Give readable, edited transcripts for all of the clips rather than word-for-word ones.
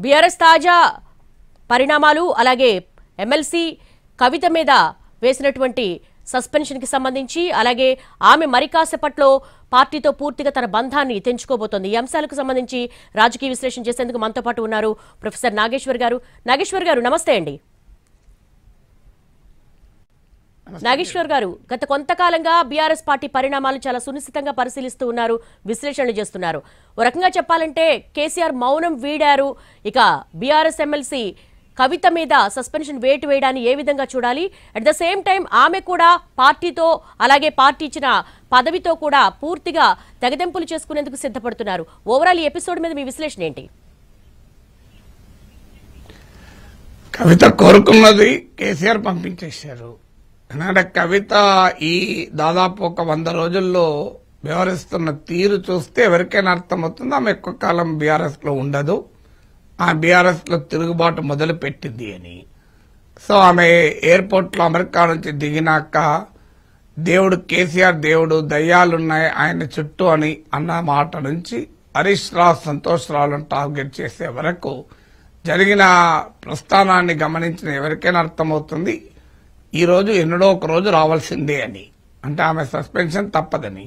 BRS తాజా పరిణామాలు అలాగే ఎమ్మెల్సీ కవిత మీద వేసినటువంటి సస్పెన్షన్ కి సంబంధించి అలాగే ఆమె మరి కాసేపట్లో పార్టీతో పూర్తిగా తన బంధాన్ని తెంచుకోబోతోంది. ఈ అంశాలకు సంబంధించి రాజకీయ విశ్లేషణ చేసేందుకు మనతో పాటు ఉన్నారు ప్రొఫెసర్ నాగేశ్వర్ గారు. నాగేశ్వర్ గారు నమస్తే అండి. నాగేశ్వర్ గారు, గత కొంతకాలంగా బీఆర్ఎస్ పార్టీ పరిణామాలు చాలా సునిశ్చితంగా పరిశీలిస్తూ ఉన్నారు, విశ్లేషణలు చేస్తున్నారు. ఓ రకంగా చెప్పాలంటే కేసీఆర్ మౌనం వీడారు. ఇక బీఆర్ఎస్ ఎమ్మెల్సీ కవిత మీద సస్పెన్షన్ వేటు వేయడాన్ని ఏ విధంగా చూడాలి? అట్ ద సేమ్ టైం ఆమె కూడా పార్టీతో అలాగే పార్టీ ఇచ్చిన పదవితో కూడా పూర్తిగా తెగదెంపులు చేసుకునేందుకు సిద్ధపడుతున్నారు. ఓవరాల్ ఈ ఎపిసోడ్ మీద మీ విశ్లేషణ ఏంటి? కవిత కోరుకున్నది కేసీఆర్ పంపించేశారు. ఎందుకంటే కవిత ఈ దాదాపు ఒక 100 రోజుల్లో వ్యవహరిస్తున్న తీరు చూస్తే ఎవరికైనా అర్థమవుతుంది ఆమె ఎక్కువ కాలం బీఆర్ఎస్ లో ఉండదు, ఆ బీఆర్ఎస్ లో తిరుగుబాటు మొదలు పెట్టింది అని. సో ఆమె ఎయిర్పోర్ట్ లో అమెరికా నుంచి దిగినాక దేవుడు కేసీఆర్ దేవుడు దయ్యాలున్నాయి ఆయన చుట్టూ అని అన్న మాట నుంచి హరీష్ రావు సంతోష్ రావులను టార్గెట్ చేసే వరకు జరిగిన ప్రస్థానాన్ని గమనించిన ఎవరికైనా అర్థమవుతుంది ఈ రోజు ఎన్నడో ఒక రోజు రావాల్సిందే అని. అంటే ఆమె సస్పెన్షన్ తప్పదని.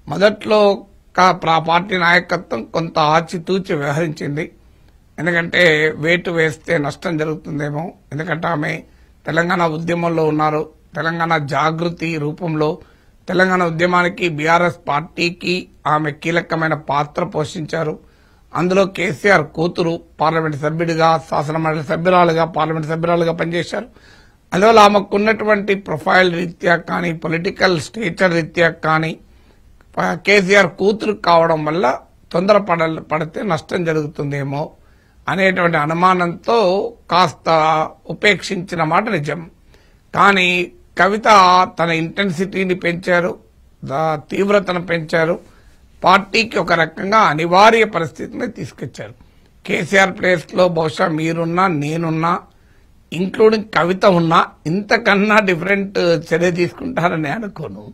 మొదట్లో పార్టీ నాయకత్వం కొంత ఆచితూచి వ్యవహరించింది. ఎందుకంటే వేటు వేస్తే నష్టం జరుగుతుందేమో, ఎందుకంటే ఆమె తెలంగాణ ఉద్యమంలో ఉన్నారు. తెలంగాణ జాగృతి రూపంలో తెలంగాణ ఉద్యమానికి బీఆర్ఎస్ పార్టీకి ఆమె కీలకమైన పాత్ర పోషించారు. అందులో కేసీఆర్ కూతురు పార్లమెంట్ సభ్యుడిగా, శాసనమండలి సభ్యురాలుగా, పార్లమెంట్ సభ్యురాలుగా పనిచేశారు. అందువల్ల ఆమెకున్నటువంటి ప్రొఫైల్ రీత్యా కానీ, పొలిటికల్ స్టేచర్ రీత్యా కానీ కేసీఆర్ కూతురు కావడం వల్ల పడితే నష్టం జరుగుతుందేమో అనేటువంటి అనుమానంతో కాస్త ఉపేక్షించిన మాట నిజం. కానీ కవిత తన ఇంటెన్సిటీని పెంచారు, తీవ్రతను పెంచారు, పార్టీకి ఒక రకంగా అనివార్య పరిస్థితిని తీసుకొచ్చారు. కేసీఆర్ ప్లేస్ లో బహుశా మీరున్నా నేనున్నా ఇంక్లూడింగ్ కవిత ఉన్నా ఇంతకన్నా డిఫరెంట్ చర్య తీసుకుంటారని అనుకోను.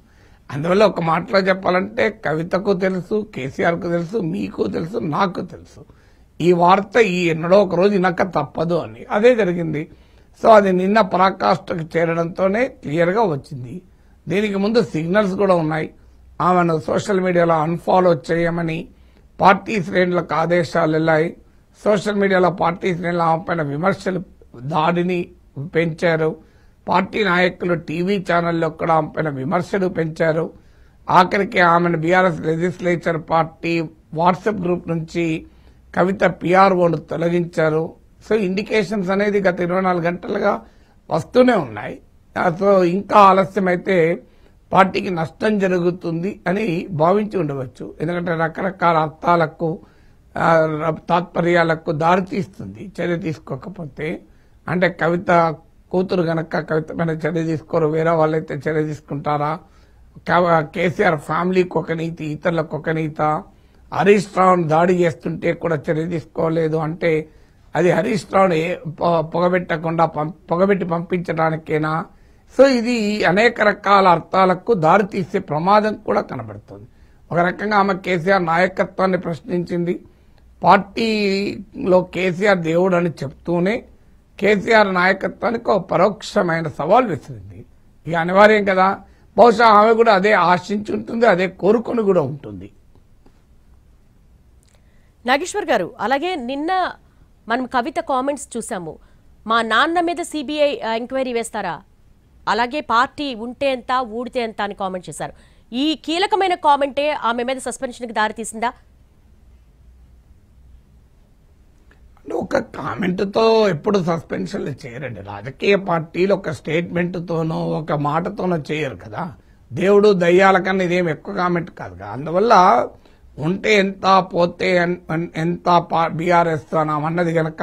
అందువల్ల ఒక మాటలో చెప్పాలంటే కవితకు తెలుసు, కేసీఆర్ కు తెలుసు, మీకు తెలుసు, నాకు తెలుసు ఈ వార్త ఈ ఎన్నడో ఒక రోజు వినక తప్పదు అని. అదే జరిగింది. సో అది నిన్న పరాకాష్ఠకు చేరడంతోనే క్లియర్ గా వచ్చింది. దీనికి ముందు సిగ్నల్స్ కూడా ఉన్నాయి. ఆమెను సోషల్ మీడియాలో అన్ఫాలో చేయమని పార్టీ శ్రేణులకు ఆదేశాలు వెళ్ళాయి. సోషల్ మీడియాలో పార్టీ శ్రేణులు ఆమె పైన విమర్శలు దాడిని పెంచారు. పార్టీ నాయకులు టీవీ ఛానల్లో కూడా ఆమె పైన విమర్శలు పెంచారు. ఆఖరికి ఆమెను BRS legislature party WhatsApp group నుంచి కవిత పిఆర్ఓను తొలగించారు. సో ఇండికేషన్స్ అనేది గత 24 గంటలుగా వస్తూనే ఉన్నాయి. సో ఇంకా ఆలస్యమైతే పార్టీకి నష్టం జరుగుతుంది అని భావించి ఉండవచ్చు. ఎందుకంటే రకరకాల అర్థాలకు తాత్పర్యాలకు దారితీస్తుంది చర్య తీసుకోకపోతే. అంటే కవిత కూతురు గనక కవిత మీద చర్య తీసుకోరు, వేరే వాళ్ళైతే చర్య తీసుకుంటారా? కేసీఆర్ ఫ్యామిలీకి ఒక నీతి, ఇతరులకు ఒక నీత. హరీష్ రావును దాడి చేస్తుంటే కూడా చర్య తీసుకోలేదు అంటే అది హరీష్ రావును పొగబెట్టి పంపించడానికేనా? సో ఇది అనేక రకాల అర్థాలకు దారితీసే ప్రమాదం కూడా కనబడుతుంది. ఒక రకంగా ఆమె కేసీఆర్ నాయకత్వాన్ని ప్రశ్నించింది. పార్టీలో కేసీఆర్ దేవుడు అని చెప్తూనే కేసీఆర్ నాయకత్వానికి ఒక పరోక్షమైన సవాల్ విసిరింది. ఇక అనివార్యం కదా. బహుశా ఆమె కూడా అదే ఆశించి ఉంటుంది, అదే కోరుకొని కూడా ఉంటుంది. నాగేశ్వర్ గారు, అలాగే నిన్న మనం కవిత కామెంట్స్ చూసాము. మా నాన్న మీద సిబిఐ ఎంక్వైరీ వేస్తారా, అలాగే పార్టీ ఉంటే ఎంత ఊడితే ఎంత అని కామెంట్ చేశారు. ఈ కీలకమైన కామెంటే ఆమె మీద సస్పెన్షన్కి దారితీసిందా? ఒక కామెంట్తో ఎప్పుడు సస్పెన్షన్లు చేయరండి. రాజకీయ పార్టీలు ఒక స్టేట్మెంట్తోనో ఒక మాటతోనో చేయరు కదా. దేవుడు దయ్యాల కన్నా ఇదేం ఎక్కువ కామెంట్ కాదు కదా. అందువల్ల ఉంటే ఎంత పోతే ఎంత బీఆర్ఎస్ అన్నది గనక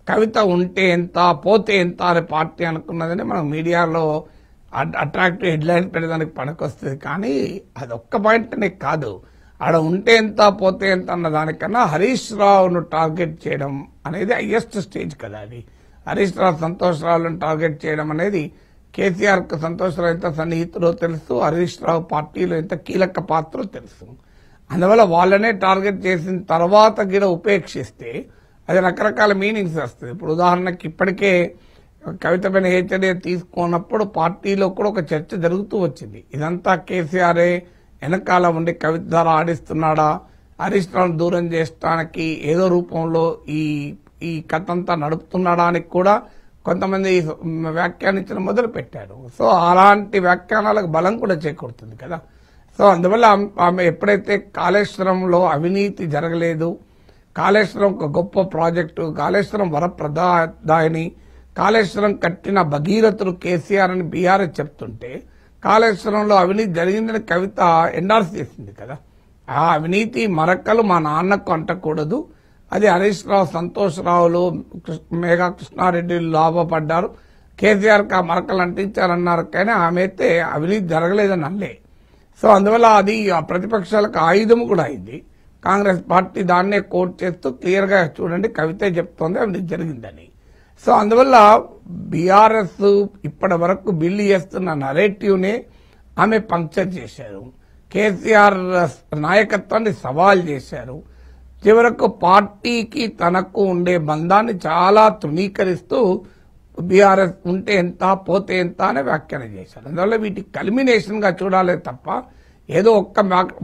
కవిత ఉంటే ఎంత పోతే ఎంత అనే పార్టీ అనుకున్నదని మనం మీడియాలో అట్రాక్టివ్ హెడ్లైన్ పెట్టడానికి పనికొస్తుంది. కానీ అదొక్క పాయింట్నే కాదు, ఆడ ఉంటే ఎంత పోతే ఎంత అన్న దానికన్నా హరీష్ రావును టార్గెట్ చేయడం అనేది హైయెస్ట్ స్టేజ్ కదా. అది హరీష్ రావు సంతోష్ రావులను టార్గెట్ చేయడం అనేది కేసీఆర్ కు సంతోష్ రావు ఎంత సన్నిహితుడో తెలుసు, హరీష్ రావు పార్టీలో ఎంత కీలక పాత్రో తెలుసు. అందువల్ల వాళ్ళనే టార్గెట్ చేసిన తర్వాత కూడా ఉపేక్షిస్తే అది రకరకాల మీనింగ్స్ వస్తుంది. ఇప్పుడు ఉదాహరణకి ఇప్పటికే కవిత పైన హెచ్చరిక తీసుకున్నప్పుడు పార్టీలో కూడా ఒక చర్చ జరుగుతూ వచ్చింది. ఇదంతా కేసీఆరే వెనకాల ఉండి కవిత ద్వారా ఆడిస్తున్నాడా, హరీష్ రావును దూరం చేయడానికి ఏదో రూపంలో ఈ కథంతా నడుపుతున్నాడా అని కూడా కొంతమంది వ్యాఖ్యానించడం మొదలు పెట్టారు. సో అలాంటి వ్యాఖ్యానాలకు బలం కూడా చేకూరుతుంది కదా. సో అందువల్ల ఆమె ఎప్పుడైతే కాళేశ్వరంలో అవినీతి జరగలేదు, కాళేశ్వరం ఒక గొప్ప ప్రాజెక్టు, కాళేశ్వరం వరప్రదాయని, కాళేశ్వరం కట్టిన భగీరథుడు కేసీఆర్ అని బీఆర్ఎస్ చెప్తుంటే కాళేశ్వరంలో అవినీతి జరిగిందని కవిత ఎండార్స్ చేసింది కదా. ఆ అవినీతి మరకలు మా నాన్నకు అంటకూడదు, అది హరీష్ రావు, సంతోష్ రావులు, మేఘా కృష్ణారెడ్డి లాభపడ్డారు, కేసీఆర్కి ఆ మరకలు అంటించారన్నారు. కానీ ఆమె అయితే అవినీతి జరగలేదని అనలే. సో అందువల్ల అది ఆ ప్రతిపక్షాలకు ఆయుధం కూడా అయింది. కాంగ్రెస్ పార్టీ దాన్నే కోట్ చేస్తూ క్లియర్ గా చూడండి కవితే చెప్తోంది అవినీతి జరిగిందని. సో అందువల్ల బీఆర్ఎస్ ఇప్పటి వరకు బిల్లు చేస్తున్న నరేటివ్ నే ఆమె పంక్చర్ చేశారు. కేసీఆర్ నాయకత్వాన్ని సవాల్ చేశారు. చివరకు పార్టీకి తనకు ఉండే బంధాన్ని చాలా తృణీకరిస్తూ బీఆర్ఎస్ ఉంటే ఎంత పోతే ఎంత అనే వ్యాఖ్యాన చేశారు. అందువల్ల వీటికి కల్మినేషన్ గా చూడాలి తప్ప ఏదో ఒక్క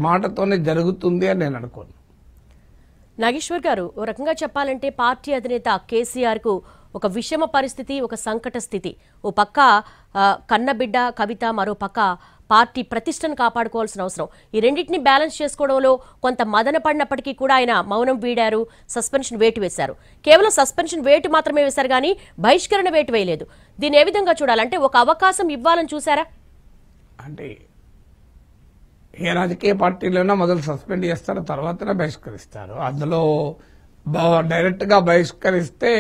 మాటతోనే జరుగుతుంది అని నేను అనుకోను. నాగేశ్వర్ గారు, ఓ రకంగా చెప్పాలంటే పార్టీ అధినేత కేసీఆర్ కు ఒక విషమ పరిస్థితి, ఒక సంకట స్థితి. ఓ పక్క కన్నబిడ్డ కవిత, మరో పక్క పార్టీ ప్రతిష్టను కాపాడుకోవాల్సిన అవసరం. ఈ రెండింటిని బ్యాలెన్స్ చేసుకోవడంలో కొంత మదన పడినప్పటికీ కూడా ఆయన మౌనం వీడారు, సస్పెన్షన్ వేటు వేశారు. కేవలం సస్పెన్షన్ వేటు మాత్రమే వేశారు కానీ బహిష్కరణ వేటు వేయలేదు. దీన్ని ఏ విధంగా చూడాలంటే ఒక అవకాశం ఇవ్వాలని చూసారా? అంటే ఏ రాజకీయ పార్టీలోనైనా మొదలు సస్పెండ్ చేస్తారు, తర్వాతనే బహిష్కరిస్తారు. అందులో డైరెక్ట్ గా బహిష్కరిస్తే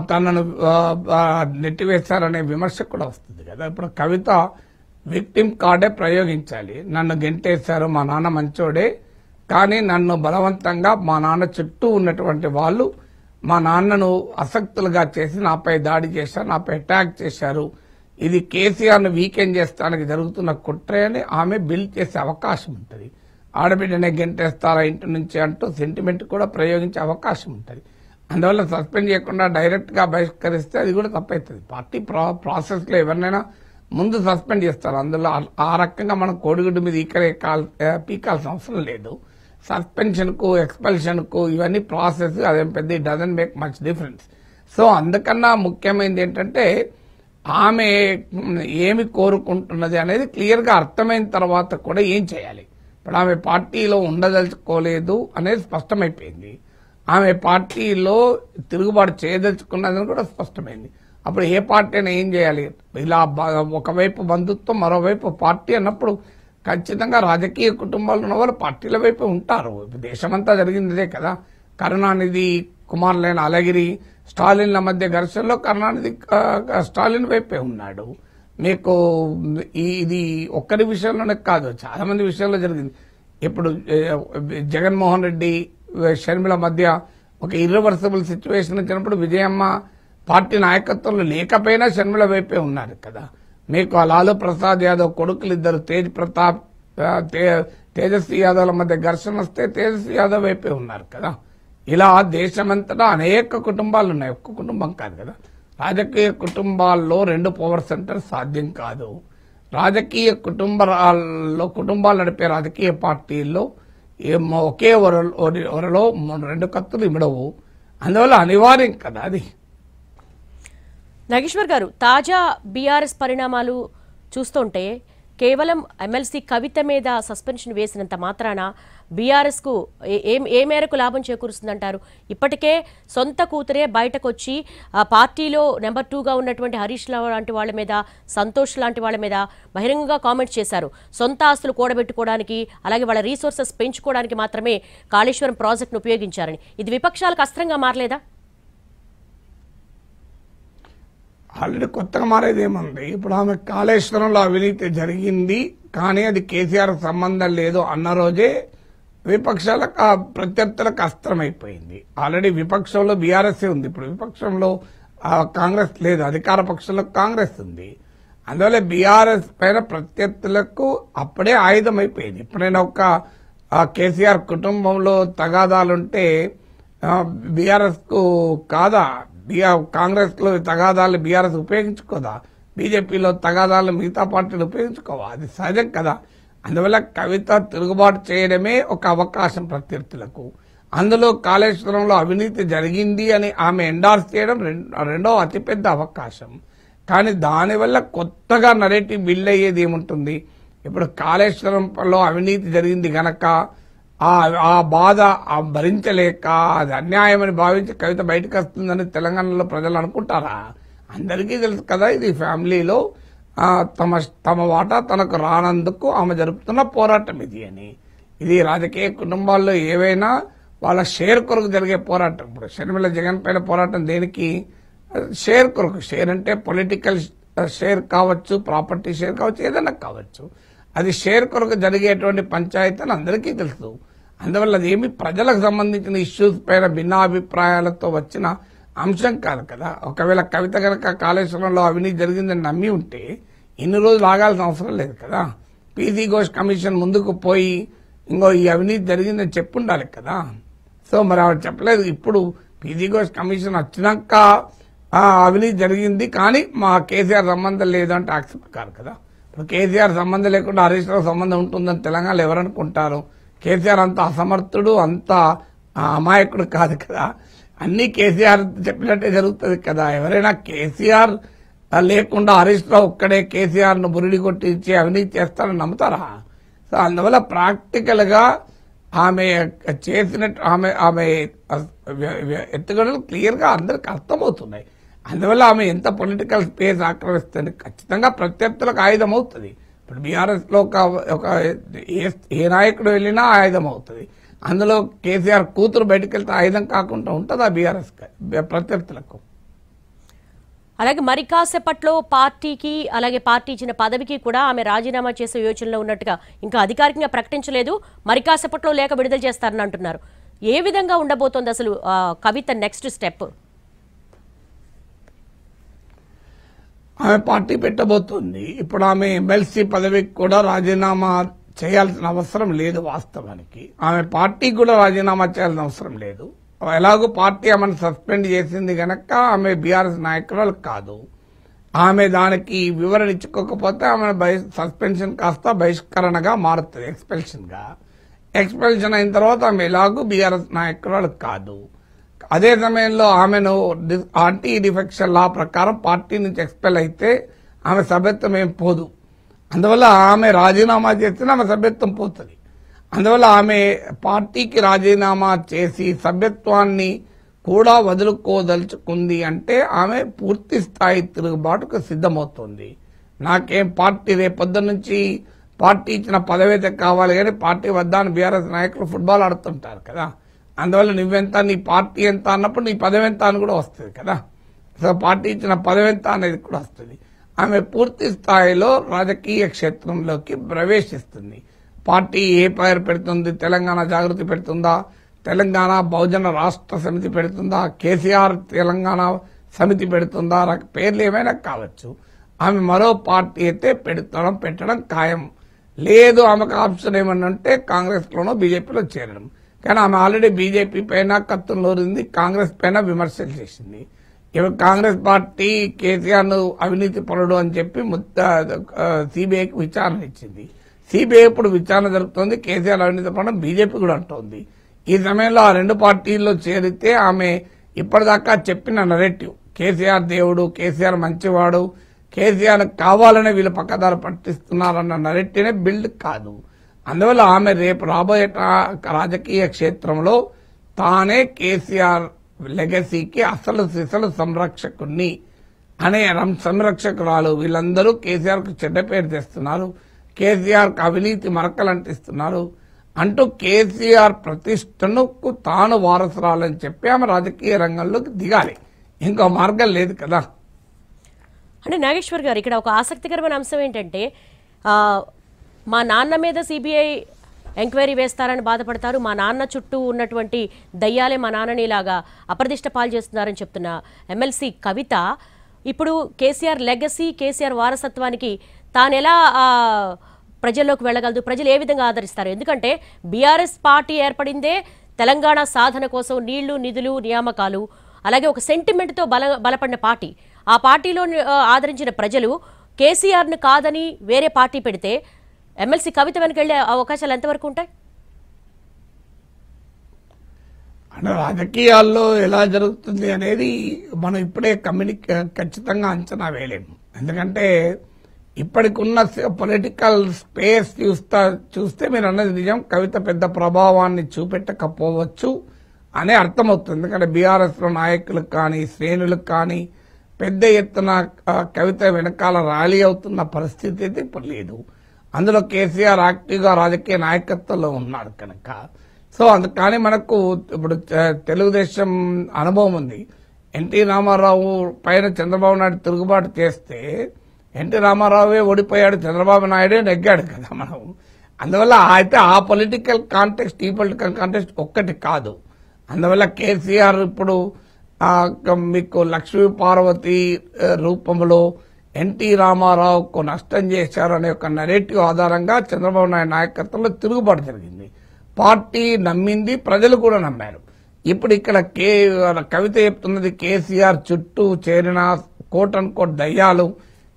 తనను నెట్టివేశారనే విమర్శ కూడా వస్తుంది కదా. ఇప్పుడు కవిత విక్టిమ్ కార్డే ప్రయోగించాలి. నన్ను గెంటేశారు, మా నాన్న మంచోడే, కానీ నన్ను బలవంతంగా మా నాన్న చుట్టూ ఉన్నటువంటి వాళ్ళు మా నాన్నను అసక్తులుగా చేసి నాపై దాడి చేశారు, నాపై అటాక్ చేశారు, ఇది కేసీఆర్ ను వీకెండ్ చేస్తానికి జరుగుతున్న కుట్రే అని ఆమె బిల్డ్ చేసే అవకాశం ఉంటుంది. ఆడబిడ్డనే గెంటేస్తారా ఇంటి నుంచి అంటూ సెంటిమెంట్ కూడా ప్రయోగించే అవకాశం ఉంటుంది. అందువల్ల సస్పెండ్ చేయకుండా డైరెక్ట్ గా బహిష్కరిస్తే అది కూడా తప్పవుతుంది. పార్టీ ప్రాసెస్ లో ఎవరినైనా ముందు సస్పెండ్ చేస్తారు. అందులో ఆ రకంగా మనం కోడిగుడ్డు మీద పీకాల్సిన అవసరం లేదు. సస్పెన్షన్ కు, ఎక్స్పల్షన్ కు ఇవన్నీ ప్రాసెస్, అదేం పెద్ద doesn't make much difference. So అందుకన్నా ముఖ్యమైనది ఏంటంటే ఆమె ఏమి కోరుకుంటున్నది అనేది క్లియర్ గా అర్థమైన తర్వాత కూడా ఏం చేయాలి. ఇప్పుడు ఆమె పార్టీలో ఉండదలుచుకోలేదు అనేది స్పష్టమైపోయింది. ఆమె పార్టీలో తిరుగుబాటు చేయదలుచుకున్నదని కూడా స్పష్టమైంది. అప్పుడు ఏ పార్టీ అయినా ఏం చేయాలి? ఇలా ఒకవైపు బంధుత్వం, మరోవైపు పార్టీ అన్నప్పుడు ఖచ్చితంగా రాజకీయ కుటుంబాలు ఉన్న వాళ్ళు పార్టీల వైపు ఉంటారు. దేశమంతా జరిగిందే కదా. కరుణానిధి కుమారులైన అలగిరి, స్టాలిన్ల మధ్య ఘర్షణలో కరుణానిధి స్టాలిన్ వైపే ఉన్నాడు. మీకు ఇది ఒక్కరి విషయంలోనే కాదు, చాలా మంది విషయంలో జరిగింది. ఇప్పుడు జగన్మోహన్ రెడ్డి, షర్మిల మధ్య ఒక ఇర్రివర్సిబుల్ సిచ్యువేషన్ వచ్చినప్పుడు విజయమ్మ పార్టీ నాయకత్వంలో లేకపోయినా షర్మిల వైపే ఉన్నారు కదా. మీకు లాలూ ప్రసాద్ యాదవ్ కొడుకులు ఇద్దరు తేజ్ ప్రతాప్, తేజస్వి యాదవ్ల మధ్య ఘర్షణ వస్తే తేజస్వి యాదవ్ వైపే ఉన్నారు కదా. ఇలా దేశమంతటా అనేక కుటుంబాలు ఉన్నాయి, ఒక్క కుటుంబం కాదు కదా. రాజకీయ కుటుంబాల్లో రెండు పవర్ సెంటర్ సాధ్యం కాదు. రాజకీయ కుటుంబాలు నడిపే రాజకీయ పార్టీల్లో ఒకే ఒరలో రెండు కత్తులు ఇమిడవు. అందువల్ల అనివార్యం కదా అది. నాగేశ్వర్ గారు, తాజా బీఆర్ఎస్ పరిణామాలు చూస్తుంటే కేవలం ఎమ్మెల్సీ కవిత మీద సస్పెన్షన్ వేసినంత మాత్రాన బీఆర్ఎస్ కు ఏ మేరకు లాభం చేకూరుస్తుందంటారు? ఇప్పటికే సొంత కూతురే బయటకు వచ్చి పార్టీలో నెంబర్ 2గా ఉన్నటువంటి హరీష్ రావు లాంటి వాళ్ళ మీద, సంతోష్ లాంటి వాళ్ళ మీద బహిరంగంగా కామెంట్స్ చేశారు. సొంత ఆస్తులు కూడబెట్టుకోవడానికి, అలాగే వాళ్ళ రీసోర్సెస్ పెంచుకోవడానికి మాత్రమే కాళేశ్వరం ప్రాజెక్టును ఉపయోగించారని. ఇది విపక్షాలకు అస్త్రంగా మారలేదా? ఆల్రెడీ కొత్తగా మారేది ఏముంది? ఇప్పుడు ఆమె కాళేశ్వరంలో అవినీతి జరిగింది కానీ అది కేసీఆర్ సంబంధం లేదు అన్న రోజే విపక్షాలకు, ప్రత్యర్థులకు అస్త్రమైపోయింది. ఆల్రెడీ విపక్షంలో బీఆర్ఎస్ ఉంది, ఇప్పుడు విపక్షంలో కాంగ్రెస్ లేదు, అధికార పక్షంలో కాంగ్రెస్ ఉంది. అందువల్ల బీఆర్ఎస్ పైన ప్రత్యర్థులకు అప్పుడే ఆయుధం అయిపోయింది. ఎప్పుడైనా ఒక కేసీఆర్ కుటుంబంలో తగాదాలుంటే బీఆర్ఎస్ కు కాదా? కాంగ్రెస్ లో తగాదాలు బీఆర్ఎస్ ఉపయోగించుకోదా? బీజేపీలో తగాదాలు మిగతా పార్టీలు ఉపయోగించుకోవా? అది సహజం కదా. అందువల్ల కవిత తిరుగుబాటు చేయడమే ఒక అవకాశం ప్రత్యర్థులకు. అందులో కాళేశ్వరంలో అవినీతి జరిగింది అని ఆమె ఎండార్స్ చేయడం రెండో అతిపెద్ద అవకాశం. కానీ దానివల్ల కొత్తగా నరేటివ్ బిల్డ్ అయ్యేది ఏముంటుంది? ఇప్పుడు కాళేశ్వరంలో అవినీతి జరిగింది గనక ఆ బాధ భరించలేక అది అన్యాయమని భావించి కవిత బయటకు వస్తుందని తెలంగాణలో ప్రజలు అనుకుంటారా? అందరికీ తెలుసు కదా, ఇది ఫ్యామిలీలో తమ వాటా తనకు రానందుకు ఆమె జరుపుతున్న పోరాటం ఇది అని. ఇది రాజకీయ కుటుంబాల్లో ఏవైనా వాళ్ళ షేర్ కొరకు జరిగే పోరాటం. ఇప్పుడు షర్మిల జగన్ పైన పోరాటం దేనికి? షేర్ కొరకు. షేర్ అంటే పొలిటికల్ షేర్ కావచ్చు, ప్రాపర్టీ షేర్ కావచ్చు, ఏదైనా కావచ్చు. అది షేర్ కొరకు జరిగేటువంటి పంచాయతీ అని అందరికీ తెలుసు. అందువల్ల అదేమి ప్రజలకు సంబంధించిన ఇష్యూస్ పైన భిన్నాభిప్రాయాలతో వచ్చిన అంశం కాదు కదా. ఒకవేళ కవిత గనక కాళేశ్వరంలో అవినీతి జరిగిందని నమ్మి ఉంటే ఇన్ని రోజులు ఆగాల్సిన అవసరం లేదు కదా. పీసీ ఘోష్ కమిషన్ ముందుకు పోయి ఈ అవినీతి జరిగిందని చెప్పుండాలి కదా. సో మరి ఆవిడ చెప్పలేదు. ఇప్పుడు పీసీ ఘోష్ కమిషన్ వచ్చినాక అవినీతి జరిగింది కానీ మా కేసీఆర్ సంబంధం లేదు అంటే యాక్సెప్ట్ కాదు కదా. ఇప్పుడు కేసీఆర్ సంబంధం లేకుండా హరీష్ రావు సంబంధం ఉంటుందని తెలంగాణలో ఎవరనుకుంటారు? కేసీఆర్ అంత అసమర్థుడు, అంత అమాయకుడు కాదు కదా. అన్ని కేసీఆర్ చెప్పినట్టే జరుగుతుంది కదా. ఎవరైనా కేసీఆర్ లేకుండా హరీష్ రావు ఒక్కడే కేసీఆర్ ను బురిడి కొట్టించి అవినీతి చేస్తారని నమ్ముతారా? సో అందువల్ల ప్రాక్టికల్ గా ఆమె చేసినట్టు ఆమె ఎత్తుగడలు క్లియర్ గా అందరికి అర్థమవుతున్నాయి. అందువల్ల ఆమె ఎంత పొలిటికల్ స్పేస్ ఆక్రమిస్తుంది ఖచ్చితంగా ప్రత్యర్థులకు ఆయుధం అవుతుంది. ఇప్పుడు బీఆర్ఎస్ లో ఒక ఏ నాయకుడు వెళ్ళినా ఆయుధం అవుతుంది. అందులో కేసీఆర్ కూతురు బయటకు వెళ్తే ఆయుధం కాకుండా ఉంటుందా బీఆర్ఎస్ ప్రత్యర్థులకు? అలాగే మరి కాసేపట్లో పార్టీకి అలాగే పార్టీ ఇచ్చిన పదవికి కూడా ఆమె రాజీనామా చేసే యోచనలో ఉన్నట్టుగా ఇంకా అధికారికంగా ప్రకటించలేదు. మరి కాసేపట్లో లేఖ విడుదల చేస్తారని అంటున్నారు. ఏ విధంగా ఉండబోతోంది అసలు కవిత నెక్స్ట్ స్టెప్? ఆమె పార్టీ పెట్టబోతుంది. ఇప్పుడు ఆమె ఎమ్మెల్సీ పదవికి కూడా రాజీనామా చేయాల్సిన అవసరం లేదు. వాస్తవానికి ఆమె పార్టీకి కూడా రాజీనామా చేయాల్సిన అవసరం లేదు. ఎలాగో పార్టీ ఆమెను సస్పెండ్ చేసింది గనక ఆమె బీఆర్ఎస్ నాయకురాలు కాదు. ఆమె దానికి వివరణ ఇచ్చుకోకపోతే ఆమె సస్పెన్షన్ కాస్త బహిష్కరణగా మారుతుంది, ఎక్స్పెల్షన్ అయిన తర్వాత ఆమె ఎలాగో బీఆర్ఎస్ నాయకురాలు కాదు. అదే సమయంలో ఆమెను యాంటీ డిఫెక్షన్ లా ప్రకారం పార్టీ నుంచి ఎక్స్పెల్ అయితే ఆమె సభ్యత్వం ఏం పోదు. అందువల్ల ఆమె రాజీనామా చేస్తే ఆమె సభ్యత్వం పోతుంది. అందువల్ల ఆమె పార్టీకి రాజీనామా చేసి సభ్యత్వాన్ని కూడా వదులుకోదలుచుకుంది అంటే ఆమె పూర్తి స్థాయి తిరుగుబాటుకు సిద్ధమవుతుంది. నాకేం పార్టీ రేపొద్దు నుంచి పార్టీ ఇచ్చిన పదవైతే కావాలి కానీ పార్టీ వద్ద బీఆర్ఎస్ నాయకులు ఫుట్బాల్ ఆడుతుంటారు కదా. అందువల్ల నువ్వెంత, నీ పార్టీ ఎంత అన్నప్పుడు నీ పదవి ఎంత అని కూడా వస్తుంది కదా. సో పార్టీ ఇచ్చిన పదవి ఎంత అనేది కూడా వస్తుంది. ఆమె పూర్తి స్థాయిలో రాజకీయ క్షేత్రంలోకి ప్రవేశిస్తుంది. పార్టీ ఏ పేరు పెడుతుంది? తెలంగాణ జాగృతి పెడుతుందా? తెలంగాణ బహుజన రాష్ట్ర సమితి పెడుతుందా? కేసీఆర్ తెలంగాణ సమితి పెడుతుందా? పేర్లు ఏమైనా కావచ్చు. ఆమె మరో పార్టీ అయితే పెట్టడం ఖాయం. లేదు ఆమెకు ఆప్షన్ ఏమన్నా ఉంటే కాంగ్రెస్ లోనో బీజేపీలో చేరడం. కానీ ఆమె ఆల్రెడీ బీజేపీ పైన కత్తులూరింది, కాంగ్రెస్ పైన విమర్శలు చేసింది. కాంగ్రెస్ పార్టీ కేసీఆర్ ను అవినీతి పరుడు అని చెప్పి సిబిఐకి విచారణ ఇచ్చింది. సిబిఐ ఇప్పుడు విచారణ జరుపుతోంది. కేసీఆర్ అవినీతి పరుడు బీజేపీ కూడా అంటోంది. ఈ సమయంలో ఆ రెండు పార్టీల్లో చేరితే ఆమె ఇప్పటిదాకా చెప్పిన నరేటివ్ కేసీఆర్ దేవుడు, కేసీఆర్ మంచివాడు, కేసీఆర్ కావాలనే వీళ్ళు పక్కదారి పట్టిస్తున్నారన్న నరేటివ్నే బిల్డ్ కాదు. అందువల్ల ఆమె రేపు రాబోయే రాజకీయ క్షేత్రంలో తానే కేసీఆర్ లెగసీకి అసలు సిసలు సంరక్షకుణ్ణి అనే సంరక్షకురాలు. వీళ్ళందరూ కేసీఆర్ కు చెడ్డ పేరు తెస్తున్నారు, కేసీఆర్ కు అవినీతి మరకలు అంటిస్తున్నారు అంటూ కేసీఆర్ ప్రతిష్టను తాను వారసురాలని చెప్పి ఆమె రాజకీయ రంగంలోకి దిగాలి. ఇంకో మార్గం లేదు కదా. అంటే నాగేశ్వర్ గారు, ఇక్కడ ఒక ఆసక్తికరమైన అంశం ఏంటంటే మా నాన్న మీద సిబిఐ ఎంక్వైరీ వేస్తారని బాధపడతారు, మా నాన్న చుట్టూ ఉన్నటువంటి దయ్యాలే మా నాన్నని ఇలాగా అప్రదిష్ట పాలు చేస్తున్నారని చెప్తున్న ఎమ్మెల్సీ కవిత ఇప్పుడు కేసీఆర్ లెగసీ, కేసీఆర్ వారసత్వానికి తాను ఎలా ప్రజల్లోకి వెళ్ళగలదు, ప్రజలు ఏ విధంగా ఆదరిస్తారు? ఎందుకంటే బీఆర్ఎస్ పార్టీ ఏర్పడిందే తెలంగాణ సాధన కోసం నీళ్లు, నిధులు, నియామకాలు, అలాగే ఒక సెంటిమెంట్తో బలపడిన పార్టీ. ఆ పార్టీలో ఆదరించిన ప్రజలు కేసీఆర్ను కాదని వేరే పార్టీ పెడితే ఎమ్మెల్సీ కవిత వెనకెళ్లే అవకాశాలు ఎంతవరకు ఉంటాయి? అంటే రాజకీయాల్లో ఎలా జరుగుతుంది అనేది మనం ఇప్పుడే ఖచ్చితంగా అంచనా వేయలేము. ఎందుకంటే ఇప్పటికున్న పొలిటికల్ స్పేస్ చూస్తే మీరు అన్నది నిజం. కవిత పెద్ద ప్రభావాన్ని చూపెట్టకపోవచ్చు అనే అర్థమవుతుంది. ఎందుకంటే బీఆర్ఎస్ లో నాయకులకు కానీ శ్రేణులకు కానీ పెద్ద ఎత్తున కవిత వెనకాల ర్యాలీ అవుతున్న పరిస్థితి అయితే ఇప్పుడు లేదు. అందులో కేసీఆర్ యాక్టివ్గా రాజకీయ నాయకత్వంలో ఉన్నాడు కనుక. సో అందుకని మనకు ఇప్పుడు తెలుగుదేశం అనుభవం ఉంది. ఎన్టీ రామారావు పైన చంద్రబాబు నాయుడు తిరుగుబాటు చేస్తే ఎన్టీ రామారావే ఓడిపోయాడు, చంద్రబాబు నాయుడే నెగ్గాడు కదా మనం. అందువల్ల అయితే ఆ పొలిటికల్ కాంటెక్స్ట్ ఈ పొలిటికల్ కాంటెక్స్ట్ ఒక్కటి కాదు. అందువల్ల కేసీఆర్ ఇప్పుడు మీకు లక్ష్మీ పార్వతి రూపంలో ఎన్టీ రామారావుకు నష్టం చేశారు అనే ఒక నెరేటివ్ ఆధారంగా చంద్రబాబు నాయుడు నాయకత్వంలో తిరుగుబాటు జరిగింది. పార్టీ నమ్మింది, ప్రజలు కూడా నమ్మారు. ఇప్పుడు ఇక్కడ కవిత చెప్తున్నది కేసీఆర్ చుట్టూ చేరిన కోట్ అనుకోట్ దయ్యాలు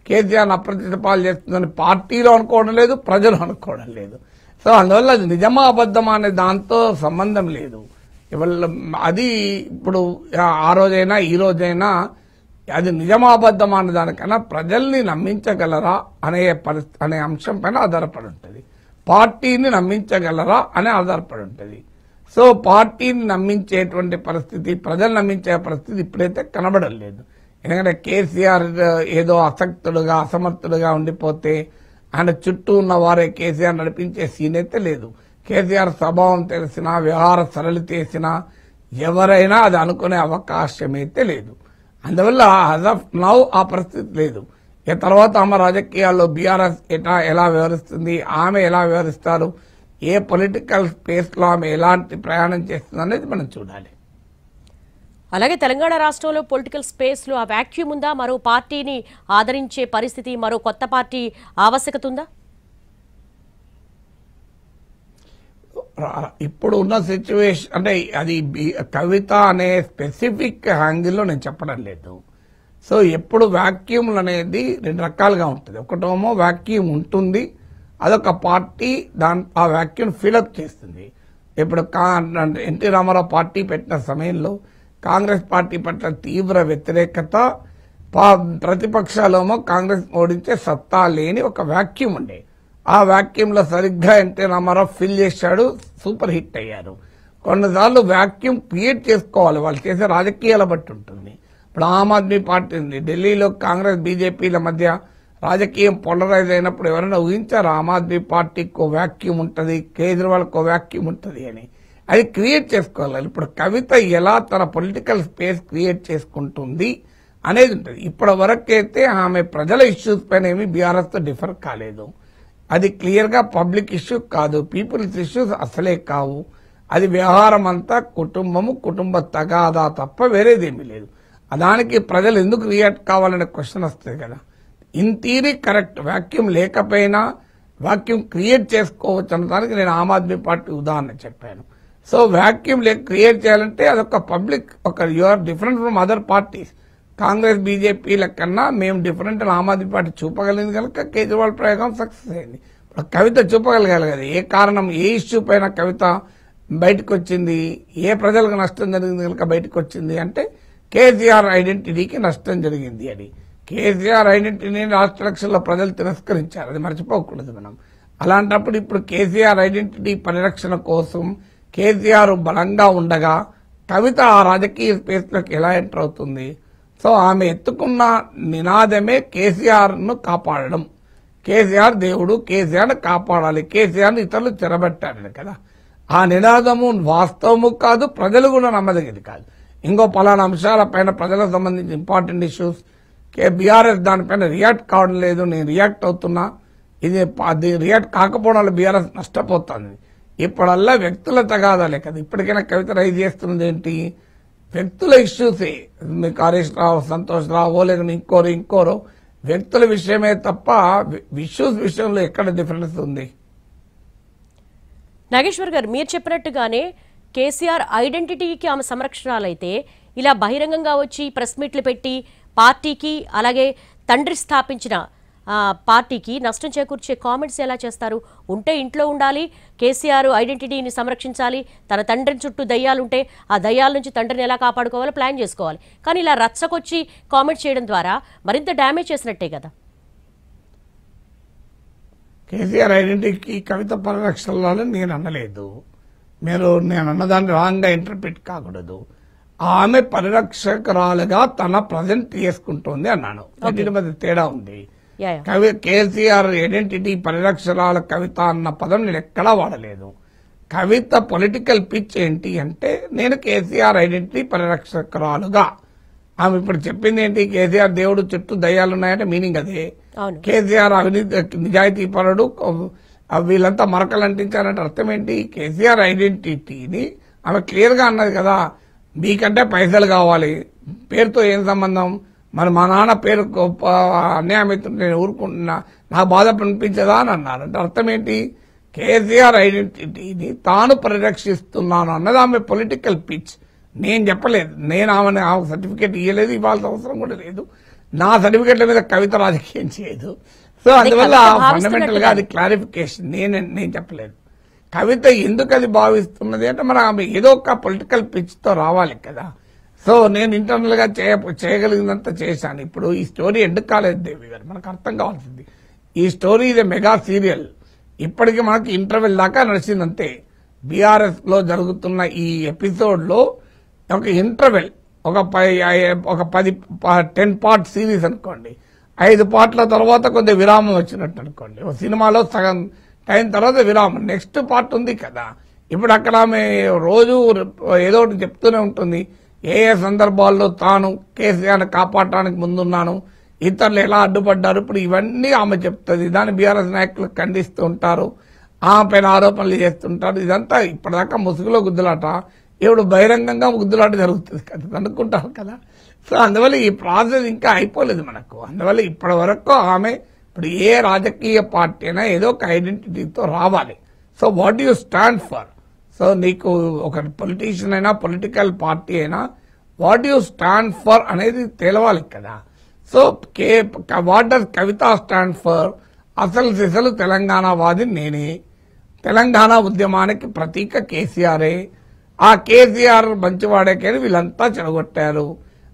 కేసీఆర్ అప్రతిష్ట పాలు చేస్తుందని పార్టీలో అనుకోవడం లేదు, ప్రజలు అనుకోవడం లేదు. సో అందువల్ల అది నిజమా అబద్ధమా అనే దాంతో సంబంధం లేదు. అది ఇప్పుడు ఆ రోజైనా ఈ రోజైనా అది నిజమా అబద్ధమా అనే దానికన్నా ప్రజల్ని నమ్మించగలరా అనే అంశం పైన ఆధారపడి ఉంటుంది. పార్టీని నమ్మించగలరా అనే ఆధారపడి ఉంటుంది. సో పార్టీని నమ్మించేటువంటి పరిస్థితి, ప్రజలు నమ్మించే పరిస్థితి ఇప్పుడైతే కనబడం లేదు. ఎందుకంటే కేసీఆర్ ఏదో అసక్తుడుగా అసమర్థుడుగా ఉండిపోతే ఆయన చుట్టూ ఉన్న వారే కేసీఆర్ నడిపించే సీన్ అయితే లేదు. కేసీఆర్ స్వభావం తెలిసినా, వ్యవహార సరళి చేసినా ఎవరైనా అది అనుకునే అవకాశం అయితే లేదు. అందువల్ల యాజ్ ఆఫ్ నౌ ఆ పరిస్థితి లేదు. ఇక తర్వాత ఆమె రాజకీయాల్లో బీఆర్ఎస్ ఎలా వ్యవహరిస్తుంది, ఆమె ఎలా వ్యవహరిస్తారు, ఏ పొలిటికల్ స్పేస్ లో ఆమె ఎలాంటి ప్రయాణం చేస్తుంది అనేది మనం చూడాలి. అలాగే తెలంగాణ రాష్ట్రంలో పొలిటికల్ స్పేస్ లో ఆ వ్యాక్యూమ్ ఉందా? మరో పార్టీని ఆదరించే పరిస్థితి, మరో కొత్త పార్టీ ఆవశ్యకత ఉందా? ఇప్పుడు ఉన్న సిచ్యువేషన్ అంటే అది కవిత అనే స్పెసిఫిక్ యాంగిల్లో నేను చెప్పడం లేదు. సో ఎప్పుడు వ్యాక్యూమ్లు అనేది రెండు రకాలుగా ఉంటుంది. ఒకటేమో వ్యాక్యూమ్ ఉంటుంది, అదొక పార్టీ ఆ వ్యాక్యూమ్ ఫిలప్ చేస్తుంది. ఇప్పుడు ఎన్టీ రామారావు పార్టీ పెట్టిన సమయంలో కాంగ్రెస్ పార్టీ పట్ల తీవ్ర వ్యతిరేకత, ప్రతిపక్షాలేమో కాంగ్రెస్ ఓడించే సత్తా లేని ఒక వ్యాక్యూమ్ ఉండే. ఆ వ్యాక్యూమ్ లో సరిగ్గా ఎన్టీ రామారావు ఫిల్ చేశాడు, సూపర్ హిట్ అయ్యారు. కొన్నిసార్లు వ్యాక్యూమ్ క్రియేట్ చేసుకోవాలి, వాళ్ళు చేసే రాజకీయాల బట్టి ఉంటుంది. ఇప్పుడు ఆమ్ ఆద్మీ పార్టీ ఉంది, ఢిల్లీలో కాంగ్రెస్ బీజేపీల మధ్య రాజకీయం పోలరైజ్ అయినప్పుడు ఎవరైనా ఊహించారు ఆమ్ ఆద్మీ పార్టీకి వ్యాక్యూమ్ ఉంటుంది, కేజ్రీవాల్కి వ్యాక్యూమ్ ఉంటుంది అని? అది క్రియేట్ చేసుకోవాలి. ఇప్పుడు కవిత ఎలా తన పొలిటికల్ స్పేస్ క్రియేట్ చేసుకుంటుంది అనేది ఉంటుంది. ఇప్పటి వరకైతే ఆమె ప్రజల ఇష్యూస్ పైన ఏమి బీఆర్ఎస్ తో డిఫర్ కాలేదు. అది క్లియర్ గా పబ్లిక్ ఇష్యూ కాదు, పీపుల్స్ ఇష్యూస్ అసలే కావు. అది వ్యవహారం అంతా కుటుంబ తగాదా తప్ప వేరేదేమీ లేదు. దానికి ప్రజలు ఎందుకు రియాక్ట్ కావాలనే క్వశ్చన్ వస్తుంది కదా. ఇన్ థియరీ కరెక్ట్, వ్యాక్యూమ్ లేకపోయినా వ్యాక్యూమ్ క్రియేట్ చేసుకోవచ్చు అన్నదానికి నేను ఆమ్ ఆద్మీ పార్టీ ఉదాహరణ చెప్పాను. సో వ్యాక్యూమ్ క్రియేట్ చేయాలంటే అదొక public you are different from other parties. Congress బీజేపీల కన్నా మేము డిఫరెంట్ ఆమ్ ఆద్మీ పార్టీ చూపగలిగింది కనుక కేజ్రీవాల్ ప్రయోగం సక్సెస్ అయింది. కవిత చూపగలగాలి కదా, ఏ కారణం ఏ ఇష్యూ పైన కవిత బయటకు వచ్చింది, ఏ ప్రజలకు నష్టం జరిగింది కనుక బయటకు వచ్చింది అంటే కేసీఆర్ ఐడెంటిటీకి నష్టం జరిగింది అని. కేసీఆర్ ఐడెంటిటీని రాష్ట్ర ఎలక్షన్లో ప్రజలు తిరస్కరించారు, అది మర్చిపోకూడదు మనం. అలాంటప్పుడు ఇప్పుడు కేసీఆర్ ఐడెంటిటీ పరిరక్షణ కోసం కేసీఆర్ బలంగా ఉండగా కవిత ఆ రాజకీయ స్పేస్ లోకి ఎలా ఎంటర్ అవుతుంది? సో ఆమె ఎత్తుకున్న నినాదమే కేసీఆర్ ను కాపాడడం. కేసీఆర్ దేవుడు, కేసీఆర్ ను కాపాడాలి, కేసీఆర్ ను ఇతరులు చెరబెట్టారని కదా. ఆ నినాదము వాస్తవము కాదు, ప్రజలు కూడా నమ్మదగినది కాదు. ఇంకో పలానా అంశాలపైన ప్రజలకు సంబంధించి ఇంపార్టెంట్ ఇష్యూస్ బీఆర్ఎస్ దానిపైన రియాక్ట్ కావడం లేదు, నేను రియాక్ట్ అవుతున్నా, ఇది రియాక్ట్ కాకపోవడం వల్ల బీఆర్ఎస్ నష్టపోతుంది. ఇప్పుడల్లా వ్యక్తుల తగాదాలే కదా. ఇప్పటికైనా కవిత రైజ్ చేస్తున్నది ఏంటి? వ్యక్తుల ఇష్యూసే. మీకు హరీష్ రావు, సంతోష్ రావు, లేక ఇంకోరో వ్యక్తుల విషయమే తప్ప ఇష్యూస్ విషయంలో ఎక్కడ డిఫరెన్స్ ఉంది? నాగేశ్వర్ గారు, మీరు చెప్పినట్టుగానే కేసీఆర్ ఐడెంటిటీకి ఆమె సంరక్షణాలైతే ఇలా బహిరంగంగా వచ్చి ప్రెస్ మీట్లు పెట్టి పార్టీకి అలాగే తండ్రి స్థాపించిన పార్టీకి నష్టం చేకూర్చే కామెంట్స్ ఎలా చేస్తారు? ఉంటే ఇంట్లో ఉండాలి, కేసీఆర్ ఐడెంటిటీని సంరక్షించాలి, తన తండ్రి చుట్టూ దయ్యాలుంటే ఆ దయ్యాల నుంచి తండ్రిని ఎలా కాపాడుకోవాలో ప్లాన్ చేసుకోవాలి. కానీ ఇలా రచ్చకొచ్చి కామెంట్స్ చేయడం ద్వారా మరింత డ్యామేజ్ చేసినట్టే కదా. కేసీఆర్ ఐడెంటిటీకి కవిత పరిరక్షణలో నేను అనలేదు. నేను అన్నదాన్ని రాంగ్గా ఇంటర్ప్రిట్ కాకూడదు. ఆమె పరిరక్షకురాలుగా తన ప్రజెంట్ చేసుకుంటోంది అన్నాను. రెండింటి మధ్య తేడా ఉంది. కేసీఆర్ ఐడెంటిటీ పరిరక్షణాల కవిత అన్న పదం నేను ఎక్కడా వాడలేదు. కవిత పొలిటికల్ పిచ్ ఏంటి అంటే నేను కేసీఆర్ ఐడెంటిటీ పరిరక్షకురాలుగా. ఆమె ఇప్పుడు చెప్పింది ఏంటి? కేసీఆర్ దేవుడు చుట్టూ దయ్యాలున్నాయంటే మీనింగ్ అదే. కేసీఆర్ అవినీతి నిజాయితీ పరుడు, వీళ్ళంతా మరకలు అంటించారంటే అర్థం ఏంటి? కేసీఆర్ ఐడెంటిటీని ఆమె క్లియర్ గా అన్నది కదా, మీకంటే పైసలు కావాలి, పేరుతో ఏం సంబంధం, మరి మా నాన్న పేరు అన్యాయం అవుతుంటే నేను ఊరుకుంటున్నా, నాకు బాధ అనిపించదా అని అన్నారు. అంటే అర్థం ఏంటి? కేసీఆర్ ఐడెంటిటీని తాను పరిరక్షిస్తున్నాను అన్నది ఆమె పొలిటికల్ పిచ్. నేను చెప్పలేదు. నేను ఆమె సర్టిఫికేట్ ఇవ్వలేదు, ఇవ్వాల్సిన అవసరం కూడా లేదు. నా సర్టిఫికేట్ల మీద కవిత రాజకీయం చేయదు. సో అందువల్ల ఫండమెంటల్ గా అది క్లారిఫికేషన్. నేను చెప్పలేదు. కవిత ఎందుకు అది భావిస్తున్నది అంటే మరి ఆమె ఏదో ఒక పొలిటికల్ పిచ్ తో రావాలి కదా. సో నేను ఇంటర్నల్ గా చేయగలిగినంత చేశాను. ఇప్పుడు ఈ స్టోరీ ఎందుకు కాలేదు దేవి గారు, మనకు అర్థం కావాల్సింది. ఈ స్టోరీ ఇది మెగా సీరియల్. ఇప్పటికీ మనకి ఇంటర్వెల్ దాకా నడిచిందంతే. బీఆర్ఎస్ లో జరుగుతున్న ఈ ఎపిసోడ్ లో ఒక ఇంటర్వెల్, ఒక 10 పార్ట్ సిరీస్ అనుకోండి. 5 పార్ట్ల తర్వాత కొద్దిగా విరామం వచ్చినట్టు అనుకోండి. ఒక సినిమాలో సగం టైం తర్వాత విరామం, నెక్స్ట్ పార్ట్ ఉంది కదా. ఇప్పుడు అక్కడ ఆమె రోజు ఏదో ఒకటి చెప్తూనే ఉంటుంది. ఏ సందర్భాల్లో తాను కేసీఆర్ కాపాడటానికి ముందున్నాను, ఇతరులు ఎలా అడ్డుపడ్డారు, ఇప్పుడు ఇవన్నీ ఆమె చెప్తుంది. దాన్ని బీఆర్ఎస్ నాయకులు ఖండిస్తూ ఉంటారు, ఆమె పైన ఆరోపణలు చేస్తుంటారు. ఇదంతా ఇప్పటిదాకా ముసుగులో గుద్దులాట, ఇప్పుడు బహిరంగంగా గుద్దులాట జరుగుతుంది కదా, అనుకుంటారు కదా. సో అందువల్ల ఈ ప్రాసెస్ ఇంకా అయిపోలేదు మనకు. అందువల్ల ఇప్పటి వరకు ఆమె ఇప్పుడు ఏ రాజకీయ పార్టీ అయినా ఏదో ఒక ఐడెంటిటీతో రావాలి. So what you stand for? So నీకు ఒక పొలిటీషియన్ అయినా పొలిటికల్ పార్టీ అయినా వాట్ యు స్టాండ్ ఫర్ అనేది తెలవాలి కదా. So what does Kavitha stand for? అసలు తెలంగాణవాది నేనే, తెలంగాణ ఉద్యమానికి ప్రతీక కేసీఆరే, ఆ కేసీఆర్ మంచివాడే కానీ వీళ్ళంతా చెడగొట్టారు.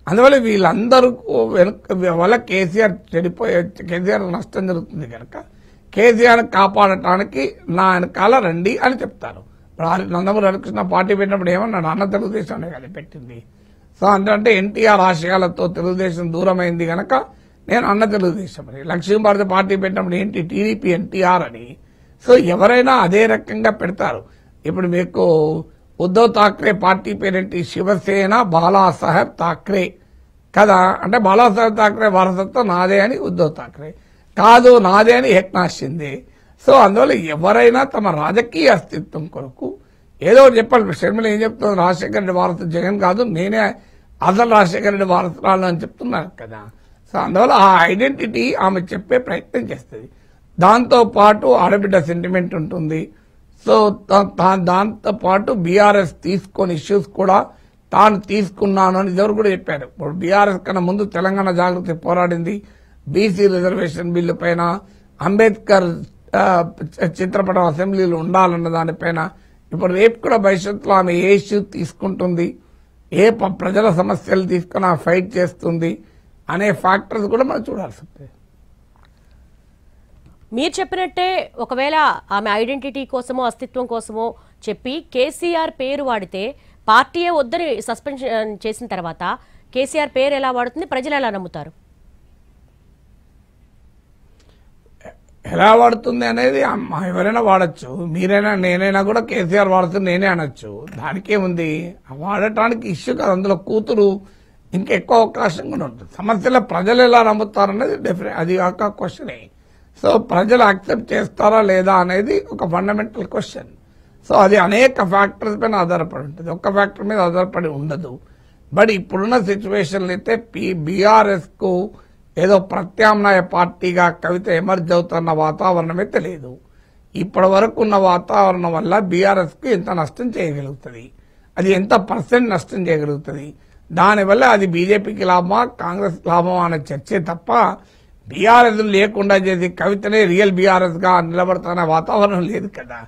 అందువల్ల వీళ్ళందరూ వల్ల కేసీఆర్ కేసీఆర్ నష్టం జరుగుతుంది కనుక కేసీఆర్ కాపాడటానికి నా వెనకాల రండి అని చెప్తారు. నందమూరి హరికృష్ణ పార్టీ పెట్టినప్పుడు ఏమన్నాడు? అన్న తెలుగుదేశం అనే కదా పెట్టింది. సో అంటే ఎన్టీఆర్ ఆశయాలతో తెలుగుదేశం దూరమైంది కనుక నేను అన్న తెలుగుదేశం అని. లక్ష్మీభారతి పార్టీ పెట్టినప్పుడు ఏంటి? టీడీపీ ఎన్టీఆర్ అని. సో ఎవరైనా అదే రకంగా పెడతారు. ఇప్పుడు మీకు ఉద్ధవ్ ఠాక్రే పార్టీ పేరేంటి? శివసేన బాలాసాహెబ్ ఠాక్రే కదా. అంటే బాలాసాహెబ్ ఠాక్రే వారసత్వం నాదే అని ఉద్ధవ్ ఠాక్రే, కాదు నాదే అని ఏక్నాథ్ షిండే. సో అందువల్ల ఎవరైనా తమ రాజకీయ అస్తిత్వం కొరకు ఏదో ఒకటి చెప్పాలి. షర్మిల ఏం చెప్తుంది? రాజశేఖర రెడ్డి వారసు జగన్ కాదు, నేనే అసలు రాజశేఖర రెడ్డి వారసురాలు అని చెప్తున్నారు కదా. సో అందువల్ల ఆ ఐడెంటిటీ ఆమె చెప్పే ప్రయత్నం చేస్తుంది. దాంతో పాటు ఆడబిడ్డ సెంటిమెంట్ ఉంటుంది. సో దాంతో పాటు బీఆర్ఎస్ తీసుకొని ఇష్యూస్ కూడా తాను తీసుకున్నాను అని ఎవరు కూడా చెప్పారు. ఇప్పుడు బీఆర్ఎస్ కన్నా ముందు తెలంగాణ జాగృతి పోరాడింది బీసీ రిజర్వేషన్ బిల్లు పైన, అంబేద్కర్ చిత్రపటం అసెంబ్లీలో ఉండాలన్న దానిపైన. ఇప్పుడు రేపు కూడా భవిష్యత్తులో ఆమె ఏ ఇష్యూ తీసుకుంటుంది, ఏ ప్రజల సమస్యలు తీసుకుని ఆమె ఫైట్ చేస్తుంది అనే ఫ్యాక్టర్స్ కూడా మనం చూడాల్సి ఉంటుంది. మీరు చెప్పినట్టే ఒకవేళ ఆమె ఐడెంటిటీ కోసమో అస్తిత్వం కోసమో చెప్పి కేసీఆర్ పేరు వాడితే పార్టీయే వద్దని సస్పెన్షన్ చేసిన తర్వాత కేసీఆర్ పేరు ఎలా వాడుతుంది, ప్రజలు ఎలా నమ్ముతారు? ఎలా వాడుతుంది అనేది ఎవరైనా వాడచ్చు. మీరైనా నేనైనా కూడా కేసీఆర్ వాడుతుంది నేనే అనొచ్చు. దానికేముంది? వాడటానికి ఇష్యూ కాదు. అందులో కూతురు ఇంకెక్కువ అవకాశం కూడా ఉంటుంది. సమస్యలో ప్రజలు ఎలా నమ్ముతారనేది డెఫినెట్ అది ఒక క్వశ్చనే. సో ప్రజలు యాక్సెప్ట్ చేస్తారా లేదా అనేది ఒక ఫండమెంటల్ క్వశ్చన్. సో అది అనేక ఫ్యాక్టర్స్ పైన ఆధారపడి ఉంటుంది, ఒక్క ఫ్యాక్టర్ మీద ఆధారపడి ఉండదు. బట్ ఇప్పుడున్న సిచ్యువేషన్లు అయితే బీఆర్ఎస్ కు ఏదో ప్రత్యామ్నాయ పార్టీగా కవిత ఎమర్జ్ అవుతున్న వాతావరణమే తెలియదు. ఇప్పటి వరకు ఉన్న వాతావరణం వల్ల బీఆర్ఎస్ కు ఎంత నష్టం చేయగలుగుతుంది. అది ఎంత పర్సెంట్ నష్టం చేయగలుగుతుంది, దానివల్ల అది బీజేపీకి లాభమా కాంగ్రెస్ లాభమా అనే చర్చే తప్ప బీఆర్ఎస్ లేకుండా చేసి కవితనే రియల్ బీఆర్ఎస్ గా నిలబడుతున్న వాతావరణం లేదు కదా.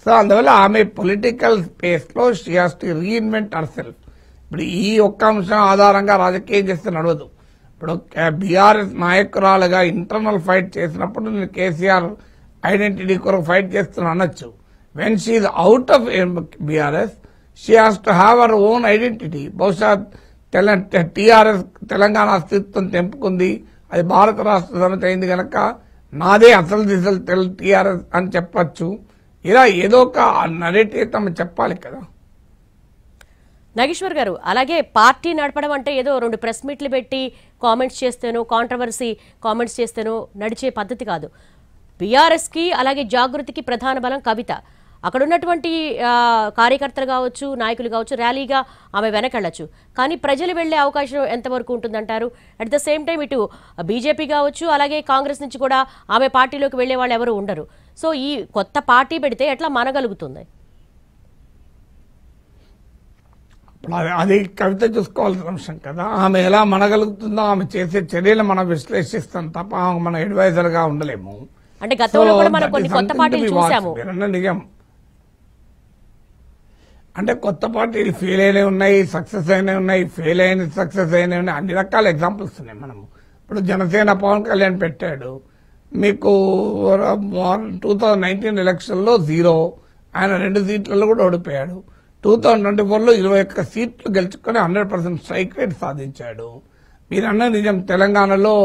సో అందువల్ల ఆమె పొలిటికల్ స్పేస్ లో she has to reinvent her self. ఇప్పుడు ఈ ఒక్క అంశం ఆధారంగా రాజకీయం చేస్తే నడవదు. ఇప్పుడు బీఆర్ఎస్ నాయకురాలుగా ఇంటర్నల్ ఫైట్ చేసినప్పుడు నేను కేసీఆర్ ఐడెంటిటీ కొరకు ఫైట్ చేస్తున్నా అనొచ్చు. When she out of BRS she has to have our own identity. బహుశా టీఆర్ఎస్ తెలంగాణ అస్తిత్వం తెంపుకుంది, అది భారత రాష్ట్ర సమితి అయింది కనుక నాదే అసలు దిశలు టీఆర్ఎస్ అని చెప్పచ్చు. ఇలా ఏదో ఒక నరేటివ్ తమ చెప్పాలి కదా. నాగేశ్వర్ గారు, అలాగే పార్టీ నడపడం అంటే ఏదో 2 ప్రెస్ మీట్లు పెట్టి కామెంట్స్ చేస్తేనో కాంట్రవర్సీ కామెంట్స్ చేస్తేనో నడిచే పద్ధతి కాదు. బీఆర్ఎస్కి అలాగే జాగృతికి ప్రధాన బలం కవిత. అక్కడ ఉన్నటువంటి కార్యకర్తలు కావచ్చు, నాయకులు కావచ్చు, ర్యాలీగా ఆమె వెనకెళ్ళచ్చు. కానీ ప్రజలు వెళ్లే అవకాశం ఎంతవరకు ఉంటుందంటారు? అట్ ద సేమ్ టైం ఇటు బీజేపీ కావచ్చు, అలాగే కాంగ్రెస్ నుంచి కూడా ఆమె పార్టీలోకి వెళ్లే వాళ్ళు ఎవరు ఉండరు. సో ఈ కొత్త పార్టీ పెడితే ఎట్లా మనగలుగుతుంది? అది కవిత చూసుకోవాల్సిన అంశం కదా. ఆమె ఎలా మనగలుగుతుందో ఆమె చేసే చర్యలు మనం విశ్లేషిస్తాం తప్ప మన అడ్వైజర్ గా ఉండలేము. అంటే గతంలో కూడా మనం కొన్ని కొత్త పార్టీలు చూసాము. నిజం అంటే కొత్త పార్టీలు ఫెయిల్ అయినవి ఉన్నాయి, సక్సెస్ అయినవి ఉన్నాయి, ఫెయిల్ అయిన సక్సెస్ అయినవి ఉన్నాయి, అన్ని రకాల ఎగ్జాంపుల్స్ ఉన్నాయి. మనము ఇప్పుడు జనసేన పవన్ కళ్యాణ్ పెట్టాడు, మీకు 2019 ఎలక్షన్లో 0, ఆయన 2 సీట్లలో కూడా ఓడిపోయాడు. 2024లో 21 సీట్లు గెలుచుకొని 100% స్ట్రైక్ రేట్ సాధించాడు. మీరన్న నిజం, తెలంగాణలో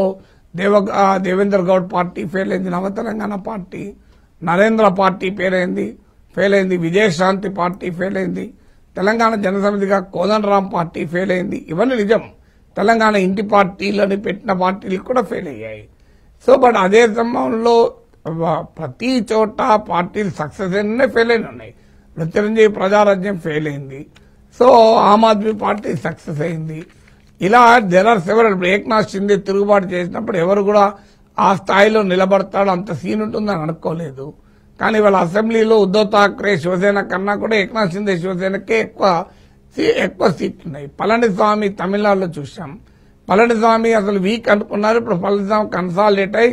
దేవేందర్ గౌడ్ పార్టీ ఫెయిల్ అయింది, నవ Telangana party, Narendra party fail అయింది, విజయశాంతి పార్టీ ఫెయిల్ అయింది, తెలంగాణ జనసమితిగా కోదండరాం పార్టీ ఫెయిల్ అయింది. ఇవన్నీ నిజం. తెలంగాణ ఇంటి పార్టీలని పెట్టిన పార్టీలు కూడా ఫెయిల్ అయ్యాయి. సో బట్ అదే సమయంలో ప్రతి చోట పార్టీలు సక్సెస్ అయినా ఫెయిల్ అయిన ఉన్నాయి. ఇప్పుడు చిరంజీవి ప్రజారాజ్యం ఫెయిల్ అయింది, సో ఆమ్ ఆద్మీ పార్టీ సక్సెస్ అయింది. ఇలా దేర్ ఆర్ సెవెరల్. ఇప్పుడు ఏక్నాథ్ షిండే తిరుగుబాటు చేసినప్పుడు ఎవరు కూడా ఆ స్థాయిలో నిలబడతాడు, అంత సీన్ ఉంటుందని అనుకోలేదు. కానీ వాళ్ళ అసెంబ్లీలో ఉద్దవ్ ఠాక్రే శివసేన కన్నా కూడా ఏక్నాథ్ షిండే శివసేనకే ఎక్కువ సీట్లు ఉన్నాయి. పళనిస్వామి తమిళనాడులో చూసాం. పళనిస్వామి అసలు వీక్ అనుకున్నారు, ఇప్పుడు పళనిస్వామి కన్సాలిడేట్ అయి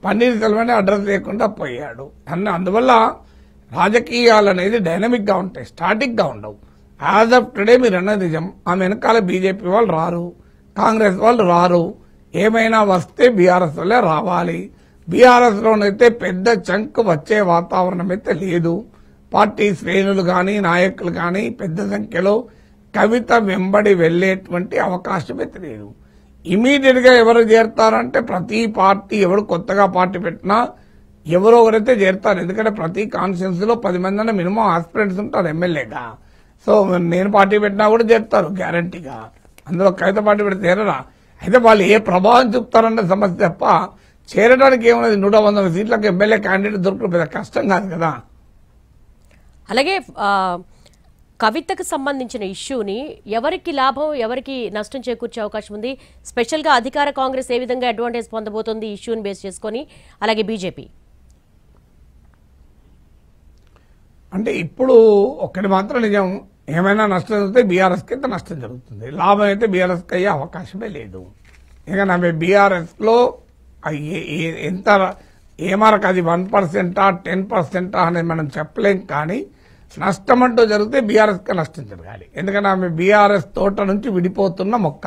పన్నీర్ సెల్వనే అడ్రస్ లేకుండా పోయాడు. అందువల్ల రాజకీయాలు అనేది డైనమిక్ గా ఉంటాయి, స్టాటిక్ గా ఉండవు. యాజ్ ఆఫ్ టుడే మీరు అన్నది నిజం. ఆమె వెనకాల బీజేపీ వాళ్ళు రారు, కాంగ్రెస్ వాళ్ళు రారు. ఏమైనా వస్తే బీఆర్ఎస్ వల్లే రావాలి. బీఆర్ఎస్ లోనైతే పెద్ద చంక్ వచ్చే వాతావరణం అయితే లేదు. పార్టీ శ్రేణులు కానీ నాయకులు కానీ పెద్ద సంఖ్యలో కవిత వెంబడి వెళ్లేటువంటి అవకాశం అయితే లేదు. ఇమీడియట్ గా ఎవరు చేరతారంటే ప్రతి పార్టీ ఎవరు కొత్తగా పార్టీ పెట్టినా ఎవరో ఒకరైతే చేరతారు. ఎందుకంటే ప్రతి కాన్స్టిట్యున్సీ లో 10 మంది మినిమం ఆస్పిరెంట్స్ ఉంటారు ఎమ్మెల్యేగా. సో నేను పార్టీ పెట్టినా కూడా చేరుతారు గ్యారంటీగా. అందులో కవిత పార్టీ పెడితే చేరరా. అయితే వాళ్ళు ఏ ప్రభావం చూపుతారన్న సమస్య తప్ప చేరడానికి ఏమున్నది. 100 సీట్లకు ఎమ్మెల్యే క్యాండిడేట్ దొరకడం పెద్ద కష్టం కాదు కదా. అలాగే కవితకు సంబంధించిన ఇష్యూని ఎవరికి లాభం ఎవరికి నష్టం చేకూర్చే అవకాశం ఉంది? స్పెషల్ గా అధికార కాంగ్రెస్ ఏ విధంగా అడ్వాంటేజ్ పొందబోతోంది ఇష్యూని బేస్ చేసుకొని, అలాగే బీజేపీ? అంటే ఇప్పుడు ఒక్కటి మాత్రం నిజం, ఏమైనా నష్టం జరిగితే బీఆర్ఎస్ కి అయితే నష్టం జరుగుతుంది, లాభం అయితే బీఆర్ఎస్ కి అయ్యే అవకాశమే లేదు. ఎందుకంటే బీఆర్ఎస్ లో ఎంత ఏమరకు అది 1%, 10% అనేది మనం చెప్పలేం. కానీ నష్టం అంటూ జరిగితే బీఆర్ఎస్ కి నష్టం జరగాలి. ఎందుకంటే ఆమె బీఆర్ఎస్ తోట నుంచి విడిపోతున్న మొక్క.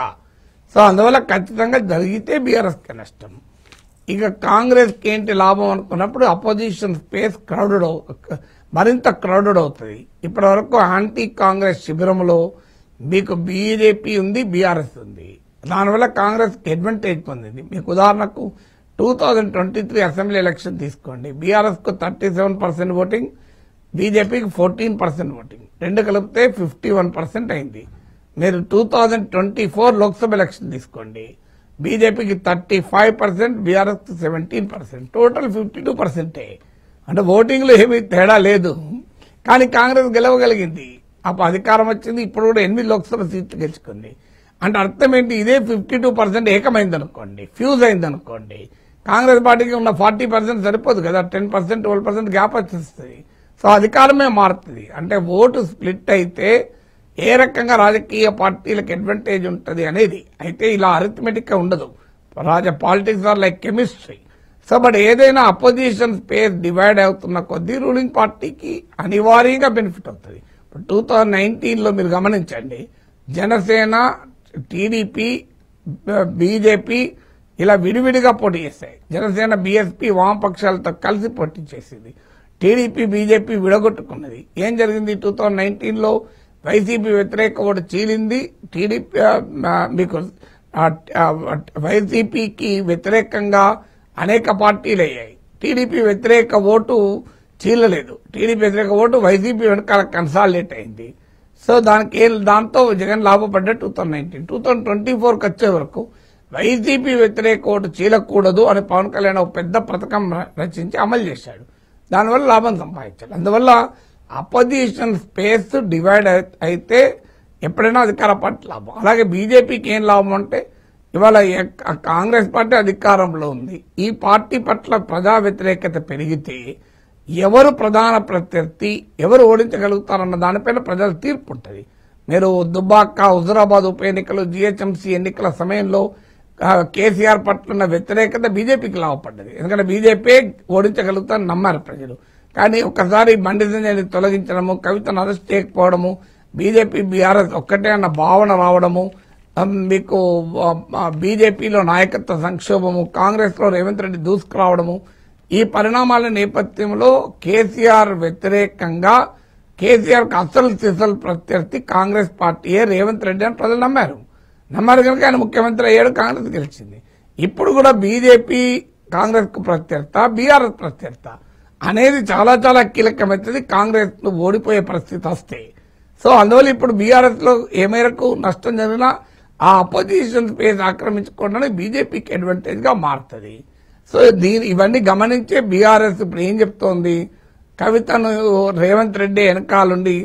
సో అందువల్ల ఖచ్చితంగా జరిగితే బీఆర్ఎస్ కి నష్టం. ఇక కాంగ్రెస్ కి ఏంటి లాభం అనుకున్నప్పుడు అపోజిషన్ స్పేస్ మరింత క్రౌడెడ్ అవుతుంది. ఇప్పటి వరకు యాంటీ కాంగ్రెస్ శిబిరంలో మీకు బీజేపీ ఉంది, బీఆర్ఎస్ ఉంది. దానివల్ల కాంగ్రెస్ అడ్వాంటేజ్ పొందింది. మీకు ఉదాహరణకు 2023 అసెంబ్లీ ఎలక్షన్ తీసుకోండి. బీఆర్ఎస్ కు 37% ఓటింగ్, బీజేపీకి 14% ఓటింగ్, రెండు కలిపితే 51% అయింది. మీరు 2024 లోక్సభ ఎలక్షన్ తీసుకోండి. బీజేపీకి 35%, బీఆర్ఎస్ కు 17%, టోటల్ 52%. అంటే ఓటింగ్ లో ఏమీ తేడా లేదు. కానీ కాంగ్రెస్ గెలవగలిగింది, అప్పుడు అధికారం వచ్చింది. ఇప్పుడు కూడా 8 లోక్సభ సీట్లు గెలుచుకుంది. అంటే అర్థం ఏంటి? ఇదే 52% ఏకమైంది అనుకోండి, ఫ్యూజ్ అయింది అనుకోండి, కాంగ్రెస్ పార్టీకి ఉన్న 40% సరిపోదు కదా, 10%, 12% గ్యాప్ వచ్చేస్తుంది. సో అధికారమే మారుతుంది. అంటే ఓటు స్ప్లిట్ అయితే ఏ రకంగా రాజకీయ పార్టీలకు అడ్వాంటేజ్ ఉంటుంది అనేది. అయితే ఇలా అరిథమెటిక్ గా ఉండదు. Politics are like chemistry. So but ఏదైనా అపోజిషన్ స్పేస్ డివైడ్ అవుతున్న కొద్దీ రూలింగ్ పార్టీకి అనివార్యంగా బెనిఫిట్ అవుతుంది. ఇప్పుడు 2019లో మీరు గమనించండి, జనసేన, టీడీపీ, బీజేపీ ఇలా విడివిడిగా పోటీ చేశాయి. జనసేన బీఎస్పీ వామపక్షాలతో కలిసి పోటీ చేసింది. టీడీపీ, బీజేపీ విడగొట్టుకున్నది. ఏం జరిగింది? 2019లో వైసీపీ వ్యతిరేక ఓటు చీలింది. టీడీపీ మీకు వైసీపీకి వ్యతిరేకంగా అనేక పార్టీలు అయ్యాయి. టీడీపీ వ్యతిరేక ఓటు చీలలేదు. టీడీపీ వ్యతిరేక ఓటు వైసీపీ వెనకాల కన్సాలిడేట్ అయింది. సో దాంతో జగన్ లాభపడ్డ 2019. 2024కి వచ్చే వరకు వైసీపీ వ్యతిరేక ఓటు చీలకూడదు అని పవన్ కళ్యాణ్ ఒక పెద్ద పథకం రచించి అమలు చేశాడు. దానివల్ల లాభం సంపాదించాడు. అందువల్ల అపోజిషన్ స్పేస్ డివైడ్ అయితే ఎప్పుడైనా అధికార పార్టీ లాభం. అలాగే బీజేపీకి ఏం లాభం అంటే ఇవాళ కాంగ్రెస్ పార్టీ అధికారంలో ఉంది. ఈ పార్టీ పట్ల ప్రజా వ్యతిరేకత పెరిగితే ఎవరు ప్రధాన ప్రత్యర్థి, ఎవరు ఓడించగలుగుతారన్న దానిపైన ప్రజల తీర్పు ఉంటుంది. మీరు దుబ్బాక, హుజురాబాద్ ఉప ఎన్నికలు, జీహెచ్ఎంసీ ఎన్నికల సమయంలో కేసీఆర్ పట్ల ఉన్న వ్యతిరేకత బీజేపీకి లాభపడ్డది. ఎందుకంటే బీజేపీ ఓడించగలుగుతారని నమ్మారు ప్రజలు. కానీ ఒక్కసారి బండి సంజయ్ని తొలగించడము, కవితను అరెస్ట్ చేయకపోవడము, బీజేపీ బీఆర్ఎస్ ఒక్కటే అన్న భావన రావడము, మీకు బీజేపీలో నాయకత్వ సంక్షోభము, కాంగ్రెస్ లో రేవంత్ రెడ్డి దూసుకురావడము, ఈ పరిణామాల నేపథ్యంలో కేసీఆర్ వ్యతిరేకంగా కేసీఆర్కి అసలు సిసలు ప్రత్యర్థి కాంగ్రెస్ పార్టీయే రేవంత్ రెడ్డి అని ప్రజలు నమ్మారు కనుక ఆయన ముఖ్యమంత్రి అయ్యాడు. కాంగ్రెస్ గెలిచింది. ఇప్పుడు కూడా బీజేపీ కాంగ్రెస్ కు ప్రత్యర్థ, బీఆర్ఎస్ ప్రత్యర్థ అనేది చాలా చాలా కీలకమైనది. కాంగ్రెస్ ను ఓడిపోయే పరిస్థితి వస్తే సో అందువల్ల ఇప్పుడు బీఆర్ఎస్ లో ఏ మేరకు నష్టం జరిగినా ఆ అపోజిషన్ స్పేస్ ఆక్రమించుకోవడానికి బీజేపీకి అడ్వాంటేజ్ గా మారుతుంది. సో ఇవన్నీ గమనించే బీఆర్ఎస్ ఇప్పుడు ఏం చెప్తోంది, కవితను రేవంత్ రెడ్డి వెనకాలండి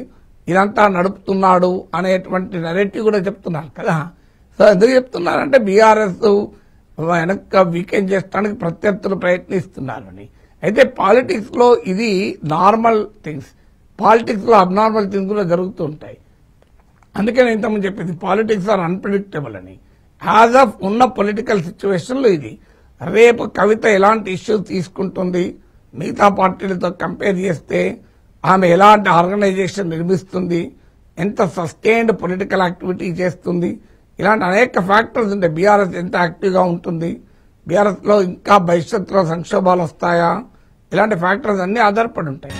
ఇదంతా నడుపుతున్నాడు అనేటువంటి నెరేటివ్ కూడా చెప్తున్నారు కదా. సో ఎందుకు చెప్తున్నారంటే బీఆర్ఎస్ వెనక వీకెండ్ చేయడానికి ప్రత్యర్థులు ప్రయత్నిస్తున్నారని. అయితే పాలిటిక్స్ లో ఇది నార్మల్ థింగ్స్, పాలిటిక్స్ లో అబ్నార్మల్ థింగ్స్ కూడా జరుగుతూ ఉంటాయి. అందుకే నేను ఇంతకుముందు చెప్పింది పాలిటిక్స్ ఆర్ అన్ప్రెడిక్టబుల్ అని. యాజ్ ఆఫ్ ఉన్న పొలిటికల్ సిచ్యువేషన్ లో ఇది రేపు కవిత ఎలాంటి ఇష్యూస్ తీసుకుంటుంది, మిగతా పార్టీలతో కంపేర్ చేస్తే ఆమె ఎలాంటి ఆర్గనైజేషన్ నిర్మిస్తుంది, ఎంత సస్టైన్డ్ పొలిటికల్ యాక్టివిటీ చేస్తుంది, ఇలాంటి అనేక ఫ్యాక్టర్స్ ఉంటాయి. బీఆర్ఎస్ ఎంత యాక్టివ్ గా ఉంటుంది, బీఆర్ఎస్ లో ఇంకా భవిష్యత్తులో సంక్షోభాలు వస్తాయా, ఇలాంటి ఫ్యాక్టర్స్ అన్ని ఆధారపడి ఉంటాయి.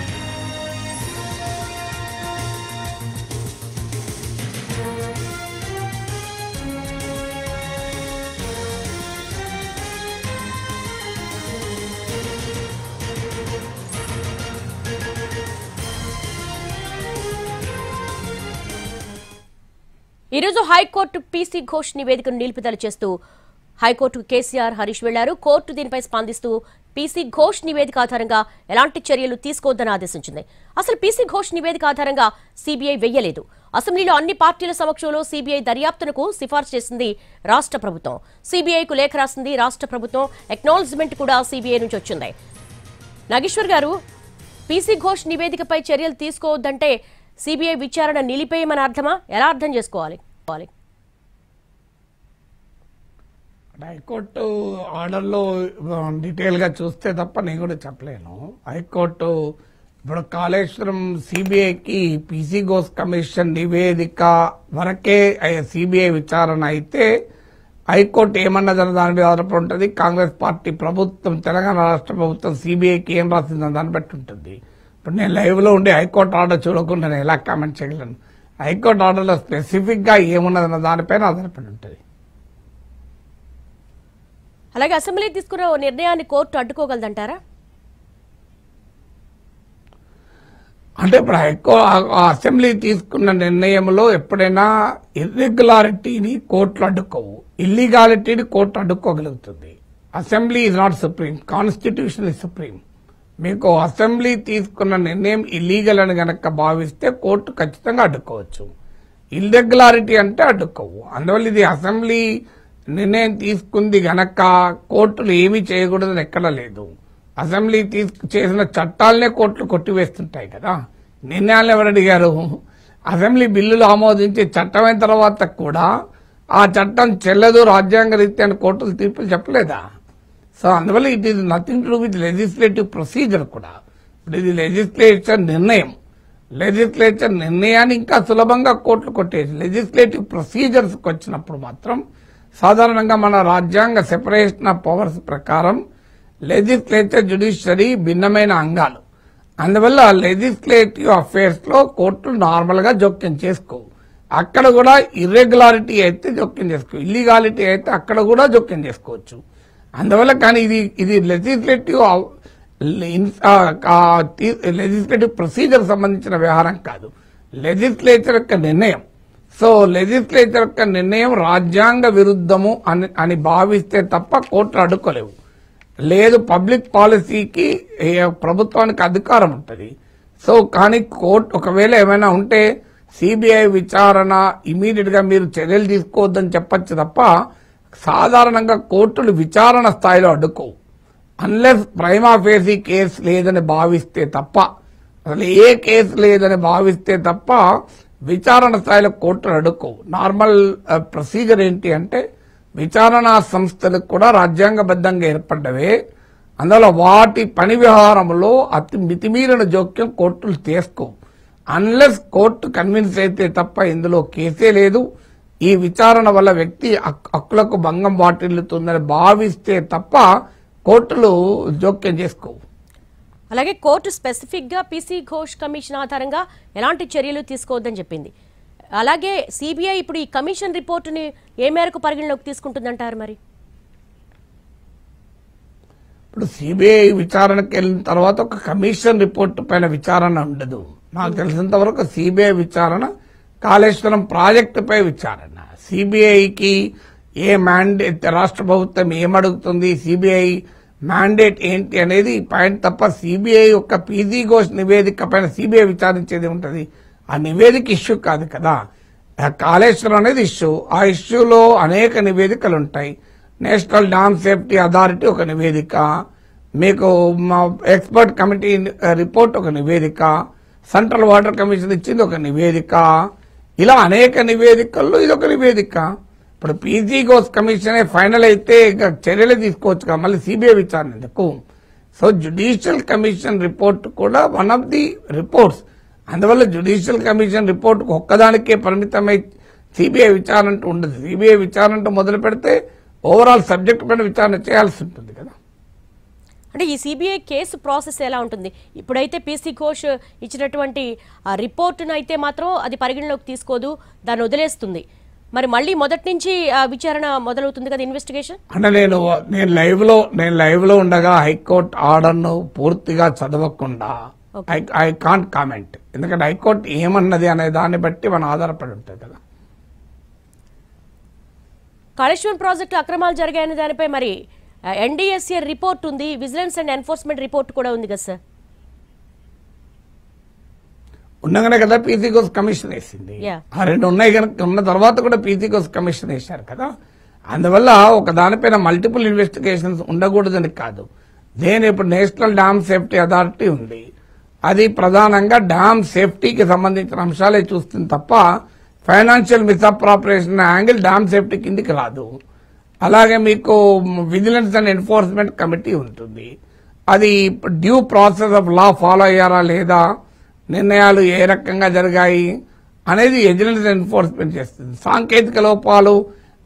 ఈరోజు హైకోర్టు పీసీ ఘోష్ నివేదికను నిలుపుదల చేస్తూ హైకోర్టు కేసీఆర్, హరీష్ వెళ్లారు. కోర్టు దీనిపై స్పందిస్తూ పీసీ ఘోష్ నివేదిక ఆధారంగా ఎలాంటి చర్యలు తీసుకోవద్దని ఆదేశించింది. అసలు పీసీ ఘోష్ నివేదిక ఆధారంగా సీబీఐ వెయ్యలేదు. అసెంబ్లీలో అన్ని పార్టీల సమక్షంలో సీబీఐ దర్యాప్తునకు సిఫార్సు చేసింది రాష్ట్ర ప్రభుత్వం. సీబీఐకు లేఖ రాసింది రాష్ట్ర ప్రభుత్వం. ఎక్నాలజ్మెంట్ కూడా సీబీఐ నుంచి వచ్చింది. నాగేశ్వర్ గారు, పీసీ ఘోష్ నివేదికపై చర్యలు తీసుకోవద్దంటే సీబీఐ విచారణ నిలిపేయమని అర్థమా? ఎలా అర్థం చేసుకోవాలి? హైకోర్టు ఆర్డర్లో డీటెయిల్ గా చూస్తే తప్ప నేను కూడా చెప్పలేను. హైకోర్టు ఇప్పుడు కాళేశ్వరం సిబిఐకి పీసీ ఘోష్ కమిషన్ నివేదిక వరకే సిబిఐ విచారణ అయితే హైకోర్టు ఏమన్నదన్న దాని మీద ఆధారపడి ఉంటుంది. కాంగ్రెస్ పార్టీ ప్రభుత్వం, తెలంగాణ రాష్ట్ర ప్రభుత్వం సిబిఐకి ఏం రాసిందని దాన్ని బట్టి ఉంటుంది. ఇప్పుడు నేను లైవ్ లో ఉండి హైకోర్టు ఆర్డర్ చూడకుండా నేను ఎలా కామెంట్ చేయగలను? హైకోర్టు ఆర్డర్లో స్పెసిఫిక్ గా ఏమున్నదన్న దానిపైన ఆధారపడి ఉంటుంది. అలాగే అసెంబ్లీ తీసుకున్న నిర్ణయాన్ని కోర్టు అడ్డుకోగలదంటారా? అంటే ఇప్పుడు అసెంబ్లీ తీసుకున్న నిర్ణయంలో ఎప్పుడైనా ఇర్రెగ్యులారిటీని కోర్టులు అడ్డుకోవు, ఇల్లీగాలిటీని కోర్టు అడ్డుకోగలుగుతుంది. Assembly is not supreme, constitution is supreme. మీకు అసెంబ్లీ తీసుకున్న నిర్ణయం ఇల్లీగల్ అని గనక భావిస్తే కోర్టు ఖచ్చితంగా అడ్డుకోవచ్చు. ఇర్రెగ్యులారిటీ అంటే అడ్డుకోవు. అందువల్ల ఇది అసెంబ్లీ నిర్ణయం తీసుకుంది గనక కోర్టులు ఏమీ చేయకూడదని ఎక్కడ లేదు. అసెంబ్లీ చేసిన చట్టాలనే కోర్టులు కొట్టివేస్తుంటాయి కదా. నిర్ణయాలు ఎవరు అడిగారు? అసెంబ్లీ బిల్లులు ఆమోదించి చట్టమైన తర్వాత కూడా ఆ చట్టం చెల్లదు రాజ్యాంగ రీత్యా అని కోర్టులు తీర్పులు చెప్పలేదా? సో అందువల్ల it is nothing to do with legislative procedure కూడా. ఇది లెజిస్లేచర్ నిర్ణయం. లెజిస్లేచర్ నిర్ణయాన్ని ఇంకా సులభంగా కోర్టులు కొట్టేసి లెజిస్లేటివ్ ప్రొసీజర్స్కి వచ్చినప్పుడు మాత్రం సాధారణంగా మన రాజ్యాంగ సెపరేషన్ ఆఫ్ పవర్స్ ప్రకారం లెజిస్లేచర్ జ్యుడిషియరీ భిన్నమైన అంగాలు. అందువల్ల లెజిస్లేటివ్ అఫేర్స్ లో కోర్టులు నార్మల్ గా జోక్యం చేసుకోవు. అక్కడ కూడా ఇర్రెగ్యులారిటీ అయితే జోక్యం చేసుకో, ఇల్లీగాలిటీ అయితే అక్కడ కూడా జోక్యం చేసుకోవచ్చు. అందువల్ల కానీ ఇది లెజిస్లేటివ్ ప్రొసీజర్ సంబంధించిన వ్యవహారం కాదు, లెజిస్లేచర్ యొక్క నిర్ణయం. సో లెజిస్లేచర్ యొక్క నిర్ణయం రాజ్యాంగ విరుద్ధము అని భావిస్తే తప్ప కోర్టులు అడ్డుకోలేవు. లేదు, పబ్లిక్ పాలసీకి ప్రభుత్వానికి అధికారం ఉంటుంది. సో కానీ కోర్టు ఒకవేళ ఏమైనా ఉంటే సిబిఐ విచారణ ఇమీడియట్ గా మీరు చర్యలు తీసుకోవద్దని చెప్పచ్చు తప్ప సాధారణంగా కోర్టులు విచారణ స్థాయిలో అడ్డుకోవు. అన్లెస్ ప్రైమా ఫేసీ కేసు లేదని భావిస్తే తప్ప, అసలు ఏ కేసు లేదని భావిస్తే తప్ప విచారణ స్థాయిలో కోర్టులు అడ్డుకోవు. నార్మల్ ప్రొసీజర్ ఏంటి అంటే విచారణా సంస్థలకు కూడా రాజ్యాంగబద్ధంగా ఏర్పడ్డవే, అందువల్ల వాటి పని వ్యవహారంలో అతి మితిమీరిన జోక్యం కోర్టులు చేసుకోవు. అన్లెస్ కోర్టు కన్విన్స్ అయితే తప్ప ఇందులో కేసే లేదు, ఈ విచారణ వల్ల వ్యక్తి హక్కులకు భంగం వాటిల్లుతుందని భావిస్తే తప్ప కోర్టులు జోక్యం చేసుకోవు. అలాగే కోర్టు స్పెసిఫిక్ గా పీసీ ఘోష్ కమిషన్ ఆధారంగా ఎలాంటి చర్యలు తీసుకోవద్దని చెప్పింది. అలాగే సిబిఐ ఇప్పుడు ఈ కమిషన్ రిపోర్టుని ఏ మేరకు పరిగణలోకి తీసుకుంటుందంటారు? మరి ఇప్పుడు సిబిఐ విచారణకు వెళ్ళిన తర్వాత ఒక కమిషన్ రిపోర్టు పైన విచారణ ఉండదు. నాకు తెలిసినంత వరకు సిబిఐ విచారణ కాళేశ్వరం ప్రాజెక్టుపై విచారణ. సిబిఐకి ఏ మ్యాండేట్, రాష్ట్ర ప్రభుత్వం ఏమడుగుతుంది, సిబిఐ మ్యాండేట్ ఏంటి అనేది పాయింట్ తప్ప సిబిఐ యొక్క పీసీ ఘోష్ నివేదిక పైన సిబిఐ విచారించేది ఉంటుంది. ఆ నివేదిక ఇష్యూ కాదు కదా, కాళేశ్వరం అనేది ఇష్యూ. ఆ ఇష్యూలో అనేక నివేదికలు ఉంటాయి. నేషనల్ డ్యామ్ సేఫ్టీ అథారిటీ ఒక నివేదిక, మీకు ఎక్స్పర్ట్ కమిటీ రిపోర్ట్ ఒక నివేదిక, సెంట్రల్ వాటర్ కమిషన్ ఇచ్చింది ఒక నివేదిక, ఇలా అనేక నివేదికల్లో ఇదొక నివేదిక. ఇప్పుడు పీసీ ఘోష్ కమిషనే ఫైనల్ అయితే చర్యలు తీసుకోవచ్చు కదా, మళ్ళీ సిబిఐ విచారణ ఎందుకు? సో జ్యుడిషియల్ కమిషన్ రిపోర్ట్ కూడా వన్ ఆఫ్ ది రిపోర్ట్స్. అందువల్ల జ్యుడిషియల్ కమిషన్ రిపోర్ట్ ఒక్కదానికే పరిమితమై సిబిఐ విచారణ అంటూ ఉండదు. సిబిఐ విచారణ మొదలు పెడితే ఓవరాల్ సబ్జెక్ట్ పైన విచారణ చేయాల్సి ఉంటుంది కదా. అంటే ఈ సిబిఐ కేసు ప్రాసెస్ ఎలా ఉంటుంది? ఇప్పుడైతే పీసీ ఘోష్ ఇచ్చినటువంటి ఆ రిపోర్టును అయితే మాత్రం అది పరిగణలోకి తీసుకోదు, దాన్ని వదిలేస్తుంది. మరి మళ్ళీ మొదటి నుంచి విచారణ మొదలవుతుంది కదా, ఇన్వెస్టిగేషన్. అంటే నేను లైవ్ లో ఉండగా హైకోర్టు ఆర్డర్ ను పూర్తిగా చదవకుండా ఐ కాంట్ కామెంట్. ఎందుకంటే హైకోర్టు ఏమన్నది అనే దాన్ని బట్టి మనం ఆధారపడి ఉంటుంది కదా. కాళేశ్వరం ప్రాజెక్టు అక్రమాలు జరిగాయనే దానిపై మరి ఎన్డీఎస్ఏ రిపోర్ట్ ఉంది, విజిలెన్స్ అండ్ ఎన్ఫోర్స్మెంట్ రిపోర్ట్ కూడా ఉంది కదా సార్. ఉండగానే కదా పీసీ ఘోష్ కమిషన్ వేసింది. ఆ రెండు ఉన్నాయి కనుక ఉన్న తర్వాత కూడా పీసీ ఘోష్ కమిషన్ వేశారు కదా. అందువల్ల ఒక దానిపైన మల్టిపుల్ ఇన్వెస్టిగేషన్స్ ఉండకూడదని కాదు. నేను ఇప్పుడు నేషనల్ డ్యామ్ సేఫ్టీ అథారిటీ ఉంది, అది ప్రధానంగా డ్యామ్ సేఫ్టీకి సంబంధించిన అంశాలే చూస్తుంది తప్ప financial misappropriation angle dam safety కిందికి రాదు. అలాగే మీకు విజిలెన్స్ అండ్ ఎన్ఫోర్స్మెంట్ కమిటీ ఉంటుంది, అది due process of law follow అయ్యారా లేదా, నిర్ణయాలు ఏ రకంగా జరిగాయి అనేది విజిలెన్స్ అండ్ ఎన్ఫోర్స్మెంట్ చేస్తుంది. సాంకేతిక లోపాలు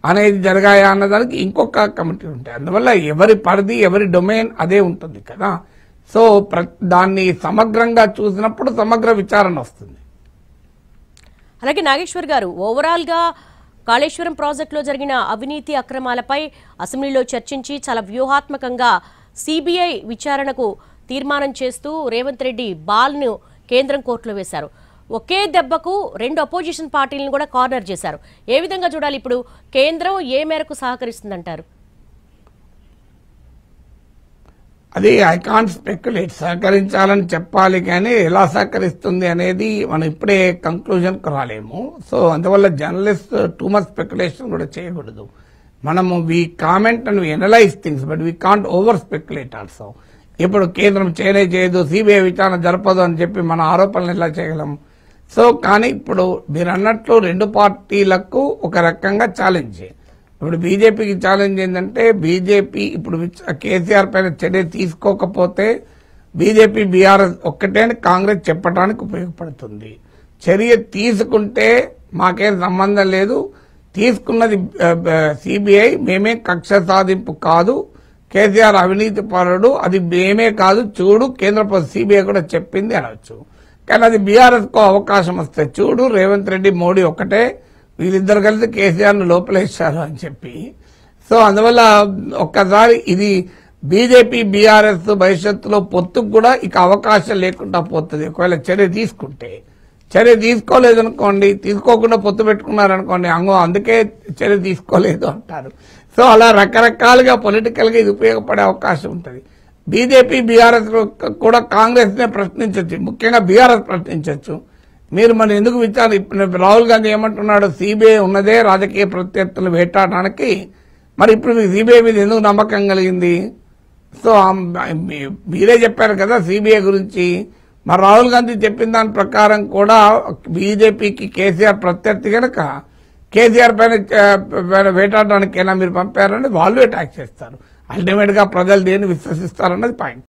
అనేది జరిగాయా అన్నదానికి ఇంకొక కమిటీ ఉంటాయి. అందువల్ల ఎవరి పరిధి ఎవరి డొమైన్ అదే ఉంటుంది కదా. సో దాన్ని సమగ్రంగా చూసినప్పుడు సమగ్ర విచారణ వస్తుంది. అలాగే నాగేశ్వర్ గారు, ఓవరాల్ గా కాళేశ్వరం ప్రాజెక్టులో జరిగిన అవినీతి అక్రమాలపై అసెంబ్లీలో చర్చించి చాలా వ్యూహాత్మకంగా సిబిఐ విచారణకు తీర్మానం చేస్తూ రేవంత్ రెడ్డి బాల్ను కేంద్రం కోర్టులో వేశారు. ఒకే దెబ్బకు రెండు అపోజిషన్ పార్టీలను కూడా కార్నర్ చేశారు. ఏ విధంగా చూడాలి ఇప్పుడు? కేంద్రం ఏ మేరకు సహకరిస్తుందంటారు? అది ఐ కాంట్ స్పెక్యులేట్. సహకరించాలని చెప్పాలి కానీ ఎలా సహకరిస్తుంది అనేది మనం ఇప్పుడే కంక్లూజన్ కు రాలేము. సో అందువల్ల జర్నలిస్ట్ టూ మచ్ స్పెక్యులేషన్ కూడా చేయకూడదు. మనము we comment and analyse things but we can't over speculate also. ఇప్పుడు కేంద్రం చేయలేదు, సిబిఐ విచారణ జరపదు అని చెప్పి మన ఆరోపణలు ఎలా చేయగలం? సో కానీ ఇప్పుడు మీరు అన్నట్లు రెండు పార్టీలకు ఒక రకంగా ఛాలెంజ్. ఇప్పుడు బీజేపీకి ఛాలెంజ్ ఏంటంటే బీజేపీ ఇప్పుడు కేసీఆర్ పైన చర్య తీసుకోకపోతే బీజేపీ బీఆర్ఎస్ ఒక్కటే అని కాంగ్రెస్ చెప్పడానికి ఉపయోగపడుతుంది. చర్య తీసుకుంటే మాకేం సంబంధం లేదు, తీసుకున్నది సిబిఐ, మేమే కక్ష సాధింపు కాదు, కేసీఆర్ అవినీతి పరుడు, అది మేమే కాదు చూడు కేంద్ర సిబిఐ కూడా చెప్పింది అనవచ్చు. కానీ అది బీఆర్ఎస్ కు అవకాశం వస్తే చూడు రేవంత్ రెడ్డి మోడీ ఒక్కటే, వీళ్ళిద్దరు కలిసి కేసీఆర్ ను లోపలేశారు అని చెప్పి. సో అందువల్ల ఒక్కసారి ఇది బీజేపీ బీఆర్ఎస్ భవిష్యత్తులో పొత్తుకు కూడా ఇక అవకాశం లేకుండా పోతుంది ఒకవేళ చర్య తీసుకుంటే. చర్య తీసుకోలేదనుకోండి, తీసుకోకుండా పొత్తు పెట్టుకున్నారనుకోండి, అందుకే చర్య తీసుకోలేదు అంటారు. సో అలా రకరకాలుగా పొలిటికల్ గా ఇది ఉపయోగపడే అవకాశం ఉంటుంది. బీజేపీ బీఆర్ఎస్ కూడా కాంగ్రెస్ నే ప్రశ్నించవచ్చు, ముఖ్యంగా బీఆర్ఎస్ ప్రశ్నించవచ్చు. మీరు మరి ఎందుకు రాహుల్ గాంధీ ఏమంటున్నాడు, సిబిఐ ఉన్నదే రాజకీయ ప్రత్యర్థులు వేటాడడానికి, మరి ఇప్పుడు మీకు సిబిఐ మీద ఎందుకు నమ్మకం కలిగింది? సో మీరే చెప్పారు కదా సిబిఐ గురించి. మరి రాహుల్ గాంధీ చెప్పిన దాని ప్రకారం కూడా బీజేపీకి కేసీఆర్ ప్రత్యర్థి కనుక కేసీఆర్ పైన వేటాడడానికైనా మీరు పంపారని వాళ్ళు అటాక్ చేస్తారు. అల్టిమేట్ గా ప్రజలు దేన్ని విశ్వసిస్తారన్నది పాయింట్.